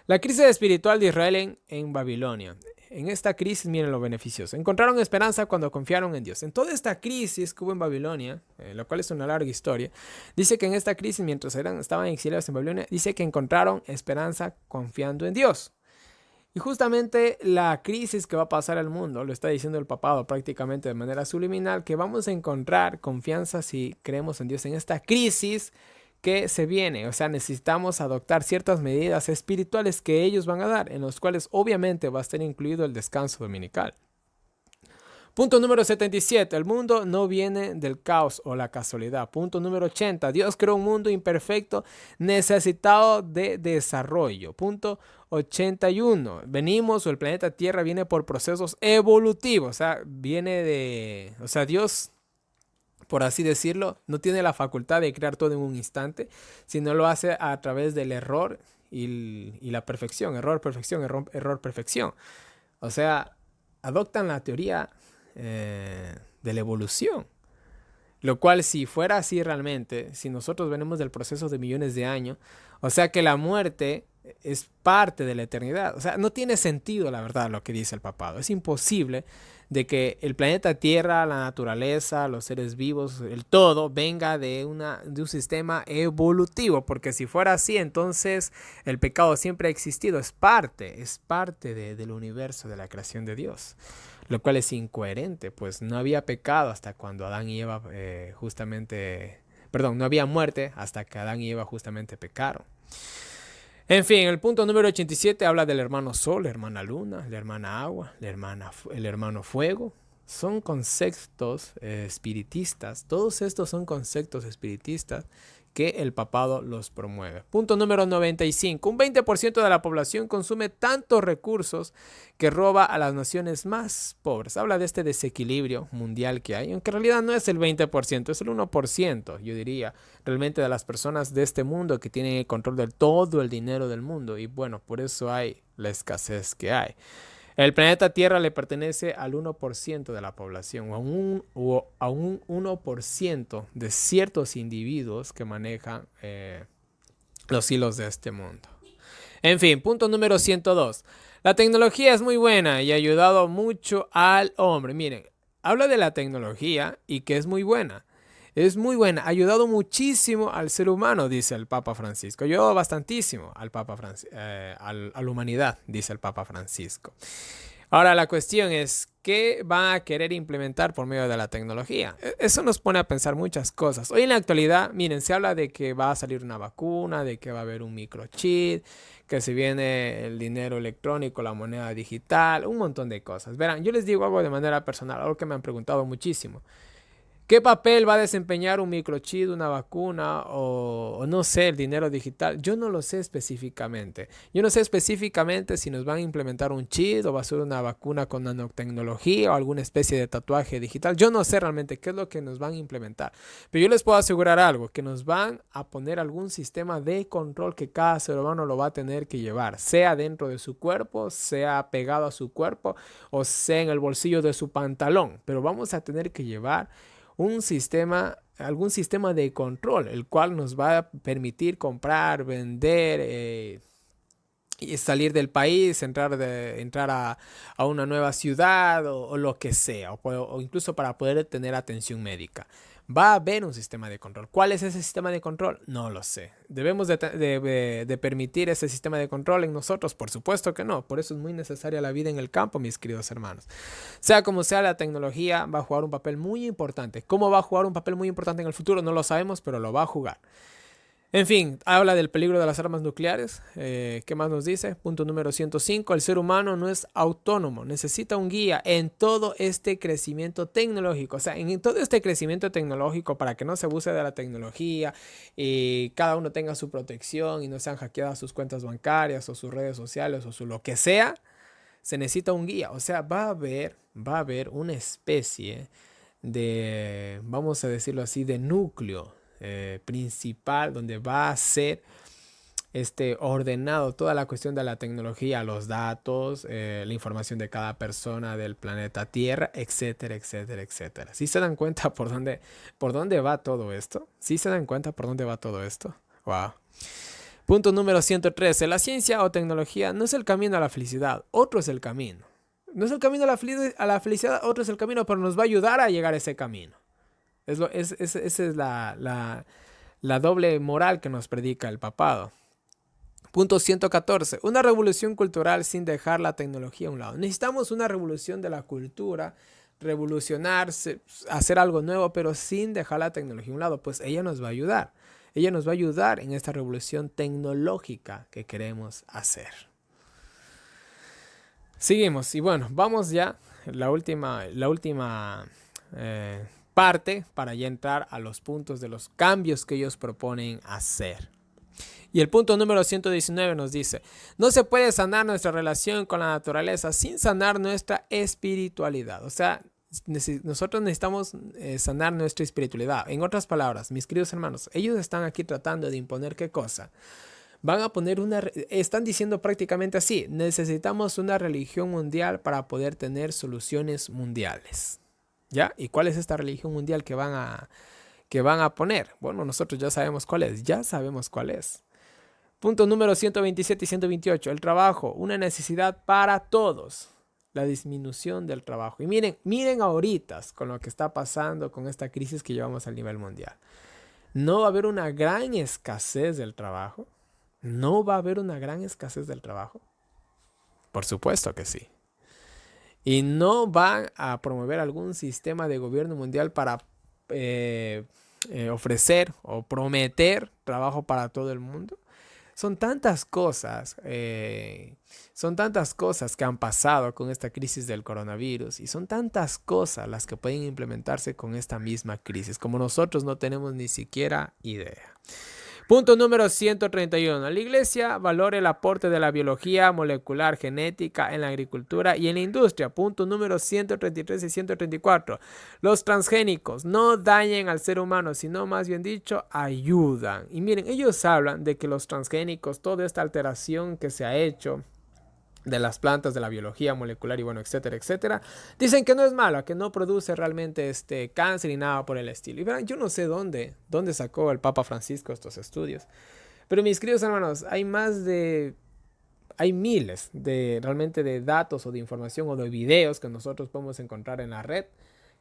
La crisis espiritual de Israel en Babilonia. En esta crisis, miren lo beneficioso. Encontraron esperanza cuando confiaron en Dios. En toda esta crisis que hubo en Babilonia, lo cual es una larga historia, dice que en esta crisis, mientras estaban exiliados en Babilonia, dice que encontraron esperanza confiando en Dios. Y justamente la crisis que va a pasar al mundo, lo está diciendo el papado prácticamente de manera subliminal, que vamos a encontrar confianza si creemos en Dios en esta crisis que se viene. O sea, necesitamos adoptar ciertas medidas espirituales que ellos van a dar, en los cuales obviamente va a estar incluido el descanso dominical. Punto número 77. El mundo no viene del caos o la casualidad. Punto número 80. Dios creó un mundo imperfecto necesitado de desarrollo. Punto 81. Venimos o el planeta Tierra viene por procesos evolutivos. O sea, Dios, por así decirlo, no tiene la facultad de crear todo en un instante, sino lo hace a través del error y la perfección. Error, perfección, error, perfección. O sea, adoptan la teoría de la evolución. Lo cual, si fuera así realmente, si nosotros venimos del proceso de millones de años, o sea que la muerte es parte de la eternidad. O sea, no tiene sentido, la verdad, lo que dice el papado. Es imposible de que el planeta Tierra, la naturaleza, los seres vivos, el todo, venga de un sistema evolutivo. Porque si fuera así, entonces el pecado siempre ha existido. Es parte del universo, de la creación de Dios. Lo cual es incoherente, pues no había pecado hasta cuando Adán y Eva no había muerte hasta que Adán y Eva justamente pecaron. En fin, el punto número 87 habla del hermano Sol, la hermana Luna, la hermana Agua, el hermano Fuego. Son conceptos espiritistas, todos estos son conceptos espiritistas que el papado los promueve. Punto número 95. Un 20% de la población consume tantos recursos que roba a las naciones más pobres. Habla de este desequilibrio mundial que hay, aunque en realidad no es el 20%, es el 1%, yo diría, realmente de las personas de este mundo que tienen el control de todo el dinero del mundo. Y bueno, por eso hay la escasez que hay. El planeta Tierra le pertenece al 1% de la población o a un 1% de ciertos individuos que manejan los hilos de este mundo. En fin, punto número 102. La tecnología es muy buena y ha ayudado mucho al hombre. Miren, habla de la tecnología y que es muy buena. Es muy buena, ha ayudado muchísimo al ser humano, dice el Papa Francisco. Ha ayudado bastantísimo a la humanidad, dice el Papa Francisco. Ahora la cuestión es, ¿qué va a querer implementar por medio de la tecnología? Eso nos pone a pensar muchas cosas. Hoy en la actualidad, miren, se habla de que va a salir una vacuna, de que va a haber un microchip, que se viene el dinero electrónico, la moneda digital, un montón de cosas. Verán, yo les digo algo de manera personal, algo que me han preguntado muchísimo. ¿Qué papel va a desempeñar un microchip, una vacuna o no sé, el dinero digital? Yo no lo sé específicamente. Yo no sé específicamente si nos van a implementar un chip o va a ser una vacuna con nanotecnología o alguna especie de tatuaje digital. Yo no sé realmente qué es lo que nos van a implementar. Pero yo les puedo asegurar algo, que nos van a poner algún sistema de control que cada ser humano lo va a tener que llevar. Sea dentro de su cuerpo, sea pegado a su cuerpo o sea en el bolsillo de su pantalón. Pero vamos a tener que llevar algún sistema de control, el cual nos va a permitir comprar, vender y salir del país, entrar a una nueva ciudad o lo que sea, o incluso para poder tener atención médica. Va a haber un sistema de control. ¿Cuál es ese sistema de control? No lo sé. ¿Debemos de permitir ese sistema de control en nosotros? Por supuesto que no. Por eso es muy necesaria la vida en el campo, mis queridos hermanos. Sea como sea, la tecnología va a jugar un papel muy importante. ¿Cómo va a jugar un papel muy importante en el futuro? No lo sabemos, pero lo va a jugar. En fin, habla del peligro de las armas nucleares. ¿Qué más nos dice? Punto número 105. El ser humano no es autónomo. Necesita un guía en todo este crecimiento tecnológico. O sea, en todo este crecimiento tecnológico, para que no se abuse de la tecnología y cada uno tenga su protección y no sean hackeadas sus cuentas bancarias o sus redes sociales o su lo que sea, se necesita un guía. O sea, va a haber una especie de, vamos a decirlo así, de núcleo principal donde va a ser ordenado toda la cuestión de la tecnología, los datos, la información de cada persona del planeta Tierra, etcétera, etcétera, etcétera. ¿Sí se dan cuenta por dónde va todo esto? ¿Sí se dan cuenta por dónde va todo esto? Wow. Punto número 113. La ciencia o tecnología no es el camino a la felicidad, otro es el camino. No es el camino a la felicidad, otro es el camino, pero nos va a ayudar a llegar a ese camino. Esa es la doble moral que nos predica el papado. Punto 114. Una revolución cultural sin dejar la tecnología a un lado. Necesitamos una revolución de la cultura, revolucionarse, hacer algo nuevo, pero sin dejar la tecnología a un lado, pues ella nos va a ayudar. Ella nos va a ayudar en esta revolución tecnológica que queremos hacer. Seguimos y bueno, vamos ya la última parte para ya entrar a los puntos de los cambios que ellos proponen hacer. Y el punto número 119 nos dice, no se puede sanar nuestra relación con la naturaleza sin sanar nuestra espiritualidad. O sea, nosotros necesitamos sanar nuestra espiritualidad. En otras palabras, mis queridos hermanos, ellos están aquí tratando de imponer ¿qué cosa? Van a poner están diciendo prácticamente así, necesitamos una religión mundial para poder tener soluciones mundiales. ¿Ya? ¿Y cuál es esta religión mundial que van a poner? Bueno, nosotros ya sabemos cuál es. Punto número 127 y 128. El trabajo, una necesidad para todos. La disminución del trabajo. Y miren ahorita con lo que está pasando con esta crisis que llevamos a nivel mundial. ¿No va a haber una gran escasez del trabajo? ¿No va a haber una gran escasez del trabajo? Por supuesto que sí. ¿Y no van a promover algún sistema de gobierno mundial para ofrecer o prometer trabajo para todo el mundo? Son tantas cosas que han pasado con esta crisis del coronavirus y son tantas cosas las que pueden implementarse con esta misma crisis, como nosotros no tenemos ni siquiera idea. Punto número 131. La Iglesia valora el aporte de la biología molecular genética en la agricultura y en la industria. Punto número 133 y 134. Los transgénicos no dañan al ser humano, sino más bien dicho, ayudan. Y miren, ellos hablan de que los transgénicos, toda esta alteración que se ha hecho de las plantas, de la biología molecular y bueno, etcétera, etcétera, dicen que no es malo, que no produce realmente cáncer y nada por el estilo. Y verán, yo no sé dónde sacó el Papa Francisco estos estudios, pero mis queridos hermanos, hay miles realmente de datos o de información o de videos que nosotros podemos encontrar en la red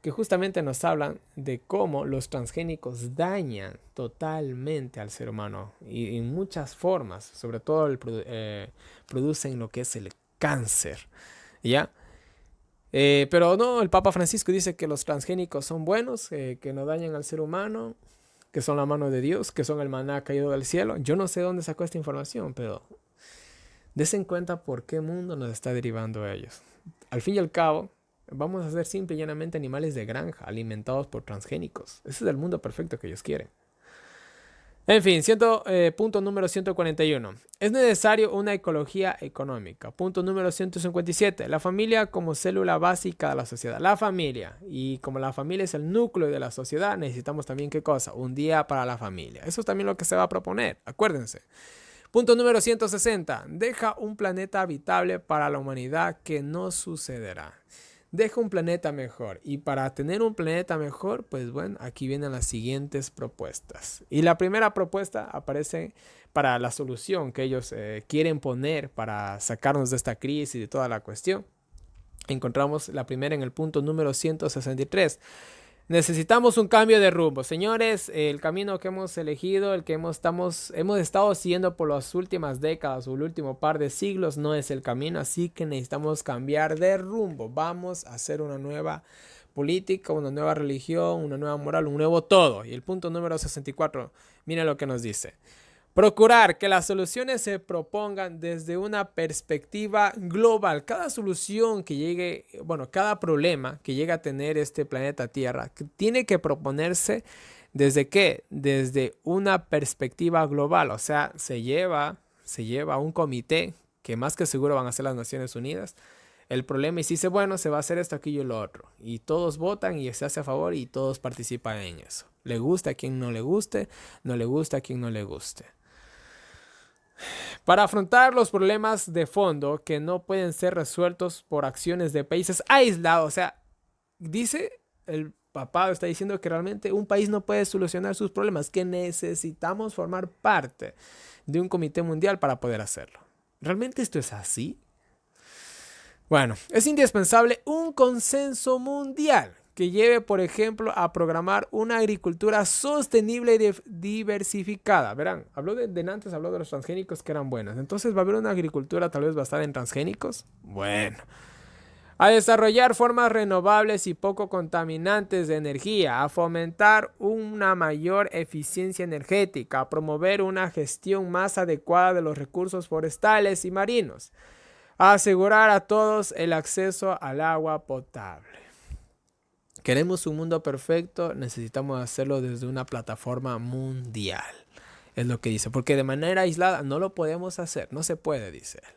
que justamente nos hablan de cómo los transgénicos dañan totalmente al ser humano y en muchas formas, sobre todo producen lo que es el cáncer, ¿ya? Pero no, el Papa Francisco dice que los transgénicos son buenos, que no dañan al ser humano, que son la mano de Dios, que son el maná caído del cielo. Yo no sé dónde sacó esta información, pero desen en cuenta por qué mundo nos está derivando a ellos. Al fin y al cabo, vamos a ser simple y llanamente animales de granja, alimentados por transgénicos. Ese es el mundo perfecto que ellos quieren. En fin, punto número 141. Es necesario una ecología económica. Punto número 157. La familia como célula básica de la sociedad. La familia. Y como la familia es el núcleo de la sociedad, necesitamos también ¿qué cosa? Un día para la familia. Eso es también lo que se va a proponer. Acuérdense. Punto número 160. Deja un planeta habitable para la humanidad que no sucederá. Deja un planeta mejor. Y para tener un planeta mejor, pues bueno, aquí vienen las siguientes propuestas. Y la primera propuesta aparece para la solución que ellos quieren poner para sacarnos de esta crisis y de toda la cuestión. Encontramos la primera en el punto número 163. Necesitamos un cambio de rumbo. Señores, el camino que hemos elegido, el que hemos estado siguiendo por las últimas décadas o el último par de siglos no es el camino, así que necesitamos cambiar de rumbo. Vamos a hacer una nueva política, una nueva religión, una nueva moral, un nuevo todo. Y el punto número 64, mira lo que nos dice. Procurar que las soluciones se propongan desde una perspectiva global. Cada solución que llegue, cada problema que llegue a tener este planeta Tierra, tiene que proponerse ¿desde qué? Desde una perspectiva global. O sea, se lleva a un comité que más que seguro van a ser las Naciones Unidas. El problema y si dice, bueno, se va a hacer esto, aquello y lo otro. Y todos votan y se hace a favor y todos participan en eso. Le gusta a quien no le guste, no le gusta a quien no le guste. Para afrontar los problemas de fondo que no pueden ser resueltos por acciones de países aislados. O sea, dice el papá, está diciendo que realmente un país no puede solucionar sus problemas, que necesitamos formar parte de un comité mundial para poder hacerlo. ¿Realmente esto es así? Bueno, es indispensable un consenso mundial que lleve, por ejemplo, a programar una agricultura sostenible y diversificada. Verán, antes habló de los transgénicos que eran buenos. Entonces, ¿va a haber una agricultura tal vez basada en transgénicos? Bueno. A desarrollar formas renovables y poco contaminantes de energía, a fomentar una mayor eficiencia energética, a promover una gestión más adecuada de los recursos forestales y marinos, Asegurar a todos el acceso al agua potable. Queremos un mundo perfecto, necesitamos hacerlo desde una plataforma mundial. Es lo que dice, porque de manera aislada no lo podemos hacer, no se puede, dice él.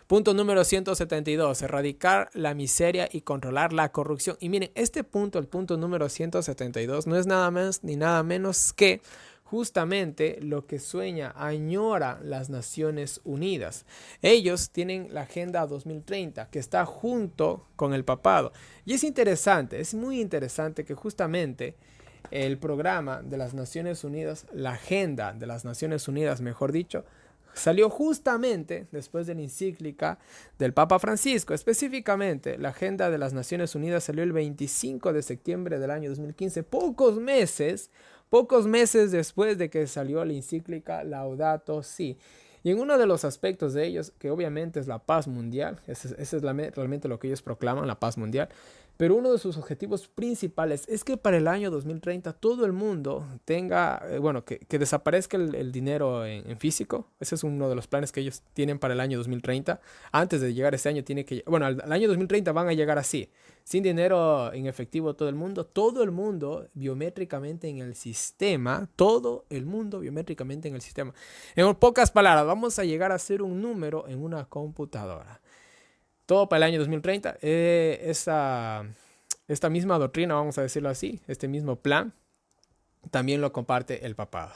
Punto número 172, erradicar la miseria y controlar la corrupción. Y miren, este punto, el punto número 172, no es nada más ni nada menos que justamente lo que sueña, añora las Naciones Unidas. Ellos tienen la Agenda 2030 que está junto con el papado. Y es interesante, es muy interesante que justamente el programa de las Naciones Unidas, la Agenda de las Naciones Unidas, mejor dicho, salió justamente después de la encíclica del Papa Francisco. Específicamente, la Agenda de las Naciones Unidas salió el 25 de septiembre del año 2015, pocos meses después de que salió la encíclica Laudato Si. Y en uno de los aspectos de ellos, que obviamente es la paz mundial, ese es realmente lo que ellos proclaman, la paz mundial, pero uno de sus objetivos principales es que para el año 2030 todo el mundo tenga, que desaparezca el dinero en físico. Ese es uno de los planes que ellos tienen para el año 2030. Antes de llegar a ese año al año 2030 van a llegar así, sin dinero en efectivo todo el mundo biométricamente en el sistema, En pocas palabras, vamos a llegar a ser un número en una computadora. Todo para el año 2030. Esta misma doctrina, vamos a decirlo así, este mismo plan, también lo comparte el papado.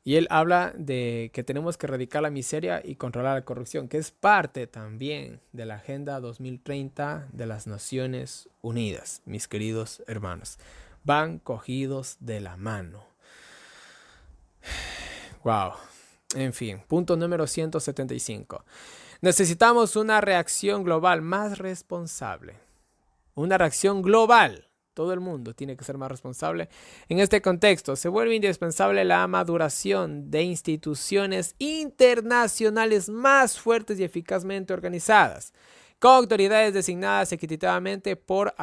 Y él habla de que tenemos que erradicar la miseria y controlar la corrupción, que es parte también de la Agenda 2030 de las Naciones Unidas, mis queridos hermanos. Van cogidos de la mano. Wow. En fin, punto número 175. Necesitamos una reacción global más responsable. Una reacción global. Todo el mundo tiene que ser más responsable. En este contexto, se vuelve indispensable la maduración de instituciones internacionales más fuertes y eficazmente organizadas, con autoridades designadas equitativamente por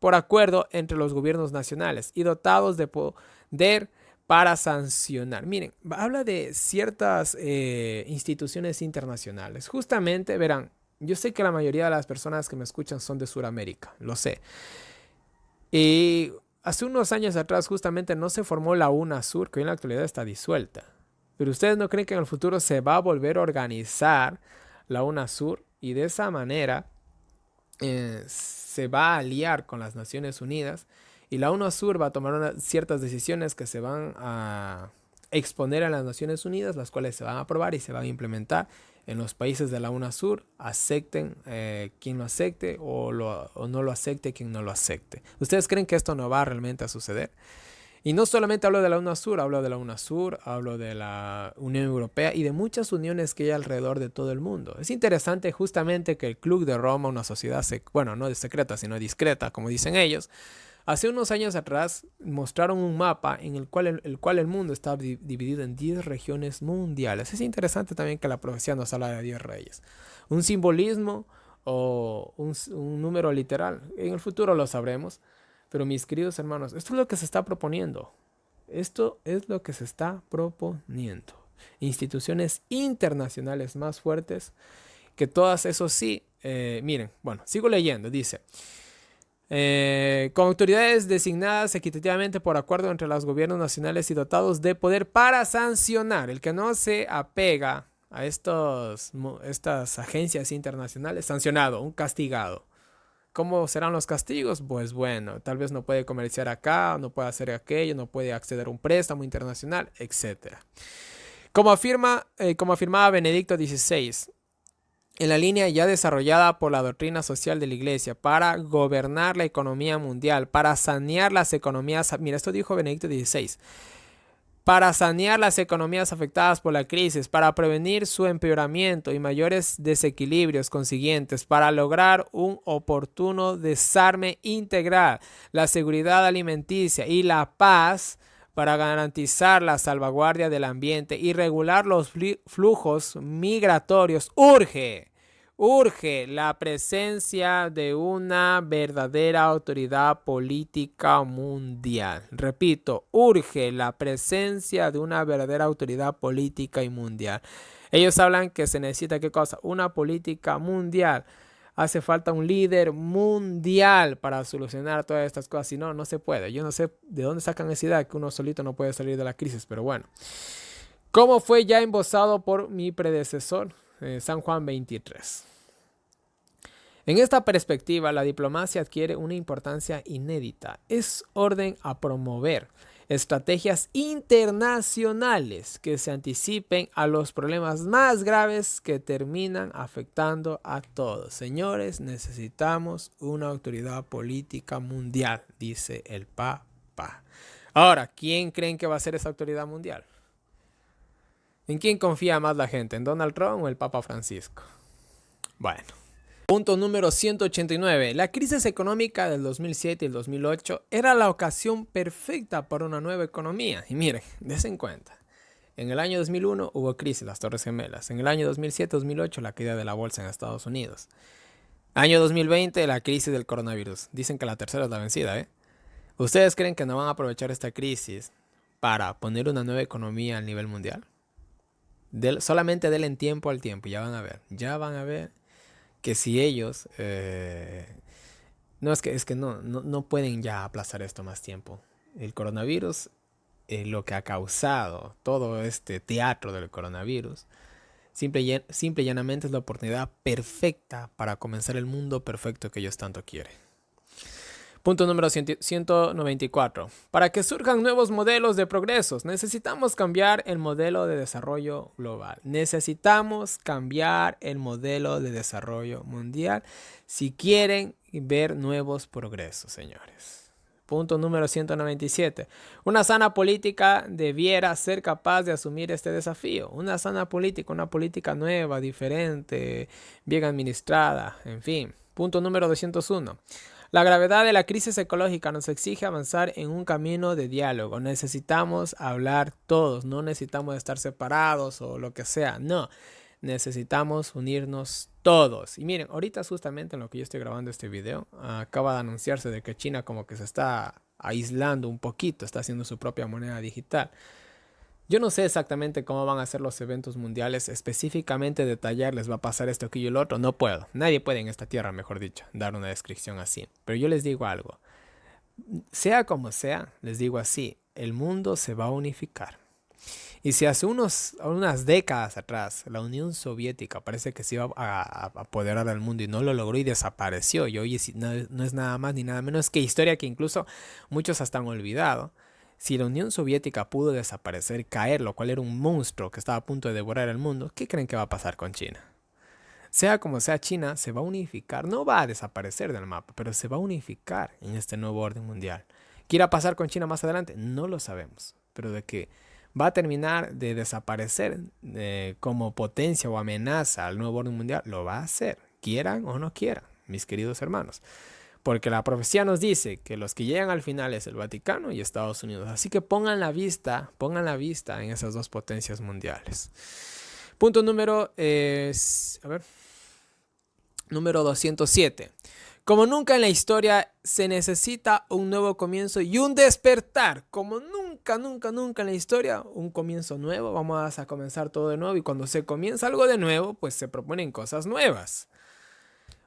acuerdo entre los gobiernos nacionales y dotados de poder para sancionar. Miren, habla de ciertas instituciones internacionales. Justamente, verán, yo sé que la mayoría de las personas que me escuchan son de Sudamérica, lo sé. Y hace unos años atrás justamente no se formó la UNASUR, que hoy en la actualidad está disuelta. Pero ustedes no creen que en el futuro se va a volver a organizar la UNASUR y de esa manera se va a aliar con las Naciones Unidas y la UNASUR va a tomar ciertas decisiones que se van a exponer a las Naciones Unidas, las cuales se van a aprobar y se van a implementar en los países de la UNASUR, acepten quien lo acepte o no lo acepte quien no lo acepte. ¿Ustedes creen que esto no va realmente a suceder? Y no solamente hablo de la UNASUR, hablo de la Unión Europea y de muchas uniones que hay alrededor de todo el mundo. Es interesante justamente que el Club de Roma, una sociedad, no secreta, sino discreta, como dicen ellos, hace unos años atrás mostraron un mapa en el cual el mundo está dividido en 10 regiones mundiales. Es interesante también que la profecía nos habla de 10 reyes. Un simbolismo o un número literal. En el futuro lo sabremos. Pero mis queridos hermanos, esto es lo que se está proponiendo. Instituciones internacionales más fuertes que todas, eso sí. Miren, sigo leyendo. Dice, con autoridades designadas equitativamente por acuerdo entre los gobiernos nacionales y dotados de poder para sancionar. El que no se apega a estas agencias internacionales, sancionado, un castigado. ¿Cómo serán los castigos? Pues bueno, tal vez no puede comerciar acá, no puede hacer aquello, no puede acceder a un préstamo internacional, etc. Como afirmaba Benedicto XVI, en la línea ya desarrollada por la doctrina social de la Iglesia para gobernar la economía mundial, para sanear las economías, mira, esto dijo Benedicto XVI, para sanear las economías afectadas por la crisis, para prevenir su empeoramiento y mayores desequilibrios consiguientes, para lograr un oportuno desarme integral, la seguridad alimenticia y la paz, para garantizar la salvaguardia del ambiente y regular los flujos migratorios. Urge Urge la presencia de una verdadera autoridad política mundial. Repito, urge la presencia de una verdadera autoridad política y mundial. Ellos hablan que se necesita, ¿qué cosa? Una política mundial. Hace falta un líder mundial para solucionar todas estas cosas. Si no, no se puede. Yo no sé de dónde sacan esa idea que uno solito no puede salir de la crisis, pero bueno. Como fue ya embosado por mi predecesor, San Juan 23. En esta perspectiva, la diplomacia adquiere una importancia inédita. Es orden a promover estrategias internacionales que se anticipen a los problemas más graves que terminan afectando a todos. Señores, necesitamos una autoridad política mundial, dice el Papa. Ahora, ¿quién creen que va a ser esa autoridad mundial? ¿En quién confía más la gente? ¿En Donald Trump o el Papa Francisco? Bueno. Punto número 189. La crisis económica del 2007 y el 2008 era la ocasión perfecta para una nueva economía. Y miren, dense cuenta. En el año 2001 hubo crisis, las Torres Gemelas. En el año 2007-2008 la caída de la bolsa en Estados Unidos. Año 2020 la crisis del coronavirus. Dicen que la tercera es la vencida, ¿eh? ¿Ustedes creen que no van a aprovechar esta crisis para poner una nueva economía a nivel mundial? Solamente denle tiempo al tiempo. Ya van a ver. Ya van a ver que si ellos no pueden ya aplazar esto más tiempo. El coronavirus, lo que ha causado todo este teatro del coronavirus, simple y llanamente es la oportunidad perfecta para comenzar el mundo perfecto que ellos tanto quieren. Punto número 194. Para que surjan nuevos modelos de progresos, necesitamos cambiar el modelo de desarrollo global. Necesitamos cambiar el modelo de desarrollo mundial si quieren ver nuevos progresos, señores. Punto número 197. Una sana política debiera ser capaz de asumir este desafío. Una sana política, una política nueva, diferente, bien administrada, en fin. Punto número 201. La gravedad de la crisis ecológica nos exige avanzar en un camino de diálogo. Necesitamos hablar todos, no necesitamos estar separados o lo que sea, no. Necesitamos unirnos todos. Y miren, ahorita justamente en lo que yo estoy grabando este video, acaba de anunciarse de que China como que se está aislando un poquito, está haciendo su propia moneda digital. Yo no sé exactamente cómo van a ser los eventos mundiales, específicamente detallar, les va a pasar esto, aquello y lo otro. No puedo, nadie puede en esta tierra, mejor dicho, dar una descripción así. Pero yo les digo algo, sea como sea, les digo así, el mundo se va a unificar. Y si hace unas décadas atrás la Unión Soviética parece que se iba a apoderar del mundo y no lo logró y desapareció, y hoy no es nada más ni nada menos que historia que incluso muchos hasta han olvidado. Si la Unión Soviética pudo desaparecer, caer, lo cual era un monstruo que estaba a punto de devorar el mundo, ¿qué creen que va a pasar con China? Sea como sea, China se va a unificar, no va a desaparecer del mapa, pero se va a unificar en este nuevo orden mundial. ¿Qué irá a pasar con China más adelante? No lo sabemos, pero de que va a terminar de desaparecer como potencia o amenaza al nuevo orden mundial, lo va a hacer, quieran o no quieran, mis queridos hermanos. Porque la profecía nos dice que los que llegan al final es el Vaticano y Estados Unidos. Así que pongan la vista en esas dos potencias mundiales. Punto número 207. Como nunca en la historia se necesita un nuevo comienzo y un despertar. Como nunca en la historia, un comienzo nuevo. Vamos a comenzar todo de nuevo y cuando se comienza algo de nuevo, pues se proponen cosas nuevas.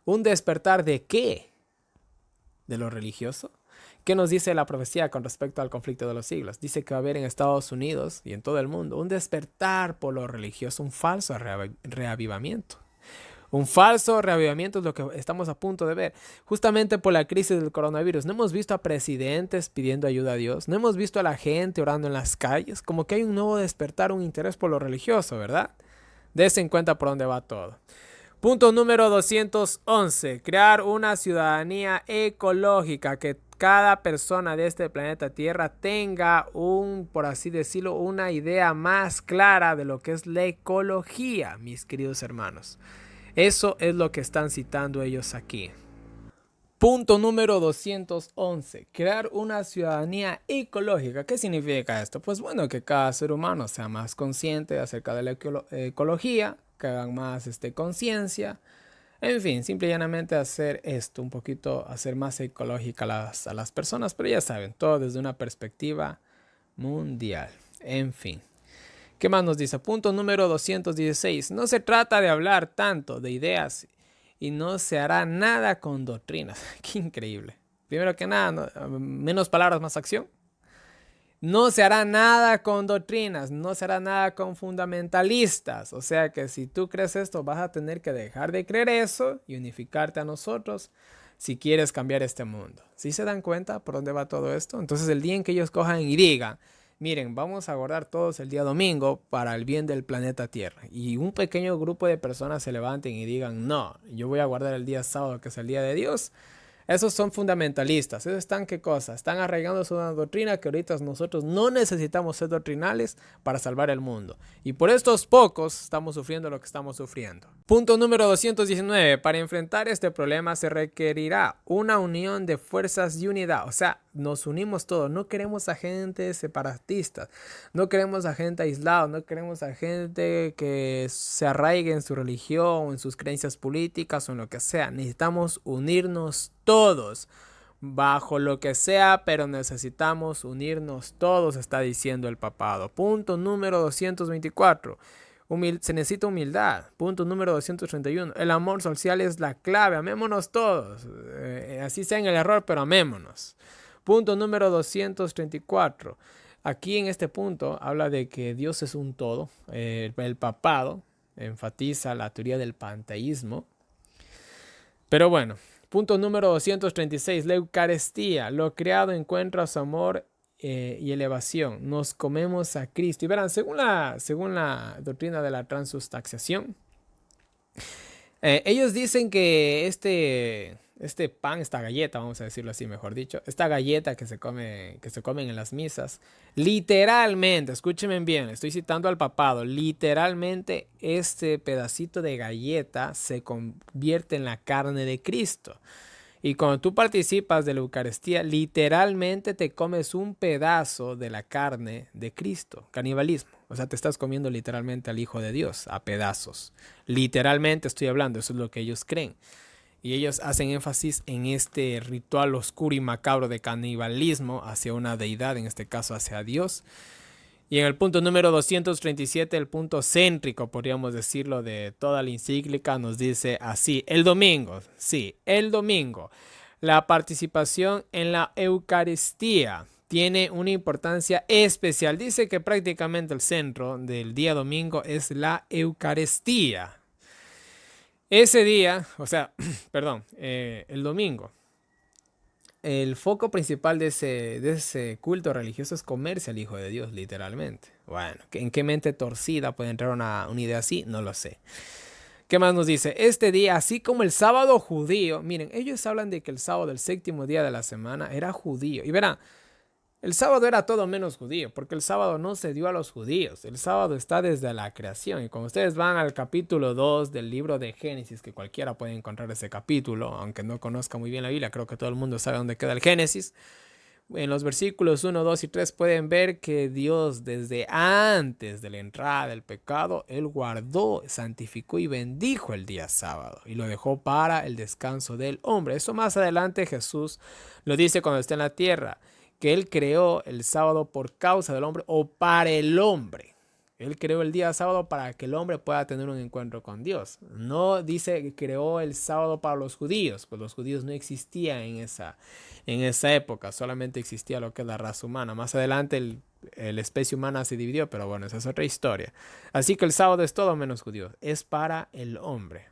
¿Un despertar de qué? ¿De lo religioso? ¿Qué nos dice la profecía con respecto al conflicto de los siglos? Dice que va a haber en Estados Unidos y en todo el mundo un despertar por lo religioso, un falso reavivamiento. Un falso reavivamiento es lo que estamos a punto de ver. Justamente por la crisis del coronavirus. No hemos visto a presidentes pidiendo ayuda a Dios. No hemos visto a la gente orando en las calles. Como que hay un nuevo despertar, un interés por lo religioso, ¿verdad? Dese en cuenta por dónde va todo. Punto número 211. Crear una ciudadanía ecológica, que cada persona de este planeta Tierra tenga por así decirlo, una idea más clara de lo que es la ecología, mis queridos hermanos. Eso es lo que están citando ellos aquí. Punto número 211. Crear una ciudadanía ecológica. ¿Qué significa esto? Pues bueno, que cada ser humano sea más consciente acerca de la ecología, que hagan más conciencia En fin, simple y llanamente hacer esto, un poquito, hacer más ecológica a las personas, pero ya saben, todo desde una perspectiva mundial. En fin. ¿Qué más nos dice? Punto número 216. No se trata de hablar tanto de ideas y no se hará nada con doctrinas. Qué increíble. Primero que nada, menos palabras, más acción. No se hará nada con doctrinas, no se hará nada con fundamentalistas. O sea que si tú crees esto, vas a tener que dejar de creer eso y unificarte a nosotros si quieres cambiar este mundo. ¿Sí se dan cuenta por dónde va todo esto? Entonces el día en que ellos cojan y digan, miren, vamos a guardar todos el día domingo para el bien del planeta Tierra. Y un pequeño grupo de personas se levanten y digan, no, yo voy a guardar el día sábado, que es el día de Dios. Esos son fundamentalistas. Esos están, ¿qué cosa? Están arraigando una doctrina que ahorita nosotros no necesitamos ser doctrinales para salvar el mundo. Y por estos pocos estamos sufriendo lo que estamos sufriendo. Punto número 219. Para enfrentar este problema se requerirá una unión de fuerzas y unidad. O sea, nos unimos todos. No queremos a gente separatista. No queremos a gente aislada. No queremos a gente que se arraigue en su religión o en sus creencias políticas o en lo que sea. Necesitamos unirnos todos, bajo lo que sea, pero necesitamos unirnos todos, está diciendo el papado. Punto número 224. Se necesita humildad. Punto número 231. El amor social es la clave. Amémonos todos. Así sea en el error, pero amémonos. Punto número 234. Aquí en este punto habla de que Dios es un todo. El papado enfatiza la teoría del panteísmo. Pero bueno, punto número 236, la Eucaristía. Lo creado encuentra su amor y elevación. Nos comemos a Cristo. Y verán, según la doctrina de la transustanciación, ellos dicen que este pan, esta galleta, vamos a decirlo así, mejor dicho, esta galleta que se comen en las misas, literalmente, escúchenme bien, estoy citando al papado, literalmente este pedacito de galleta se convierte en la carne de Cristo. Y cuando tú participas de la Eucaristía, literalmente te comes un pedazo de la carne de Cristo. Canibalismo. O sea, te estás comiendo literalmente al Hijo de Dios a pedazos. Literalmente estoy hablando, eso es lo que ellos creen. Y ellos hacen énfasis en este ritual oscuro y macabro de canibalismo hacia una deidad, en este caso hacia Dios. Y en el punto número 237, el punto céntrico, podríamos decirlo, de toda la encíclica, nos dice así: el domingo, sí, el domingo, la participación en la Eucaristía tiene una importancia especial. Dice que prácticamente el centro del día domingo es la Eucaristía. Ese día, o sea, perdón, el domingo, el foco principal de ese culto religioso es comerse al Hijo de Dios, literalmente. Bueno, ¿en qué mente torcida puede entrar una idea así? No lo sé. ¿Qué más nos dice? Este día, así como el sábado judío, miren, ellos hablan de que el sábado, el séptimo día de la semana, era judío. Y verán, el sábado era todo menos judío, porque el sábado no se dio a los judíos. El sábado está desde la creación. Y cuando ustedes van al capítulo 2 del libro de Génesis, que cualquiera puede encontrar ese capítulo, aunque no conozca muy bien la Biblia, creo que todo el mundo sabe dónde queda el Génesis. En los versículos 1, 2 y 3 pueden ver que Dios, desde antes de la entrada del pecado, Él guardó, santificó y bendijo el día sábado y lo dejó para el descanso del hombre. Eso más adelante Jesús lo dice cuando está en la tierra, que Él creó el sábado por causa del hombre o para el hombre. Él creó el día sábado para que el hombre pueda tener un encuentro con Dios. No dice que creó el sábado para los judíos, pues los judíos no existían en esa época, solamente existía lo que es la raza humana. Más adelante la especie humana se dividió, pero bueno, esa es otra historia. Así que el sábado es todo menos judío, es para el hombre.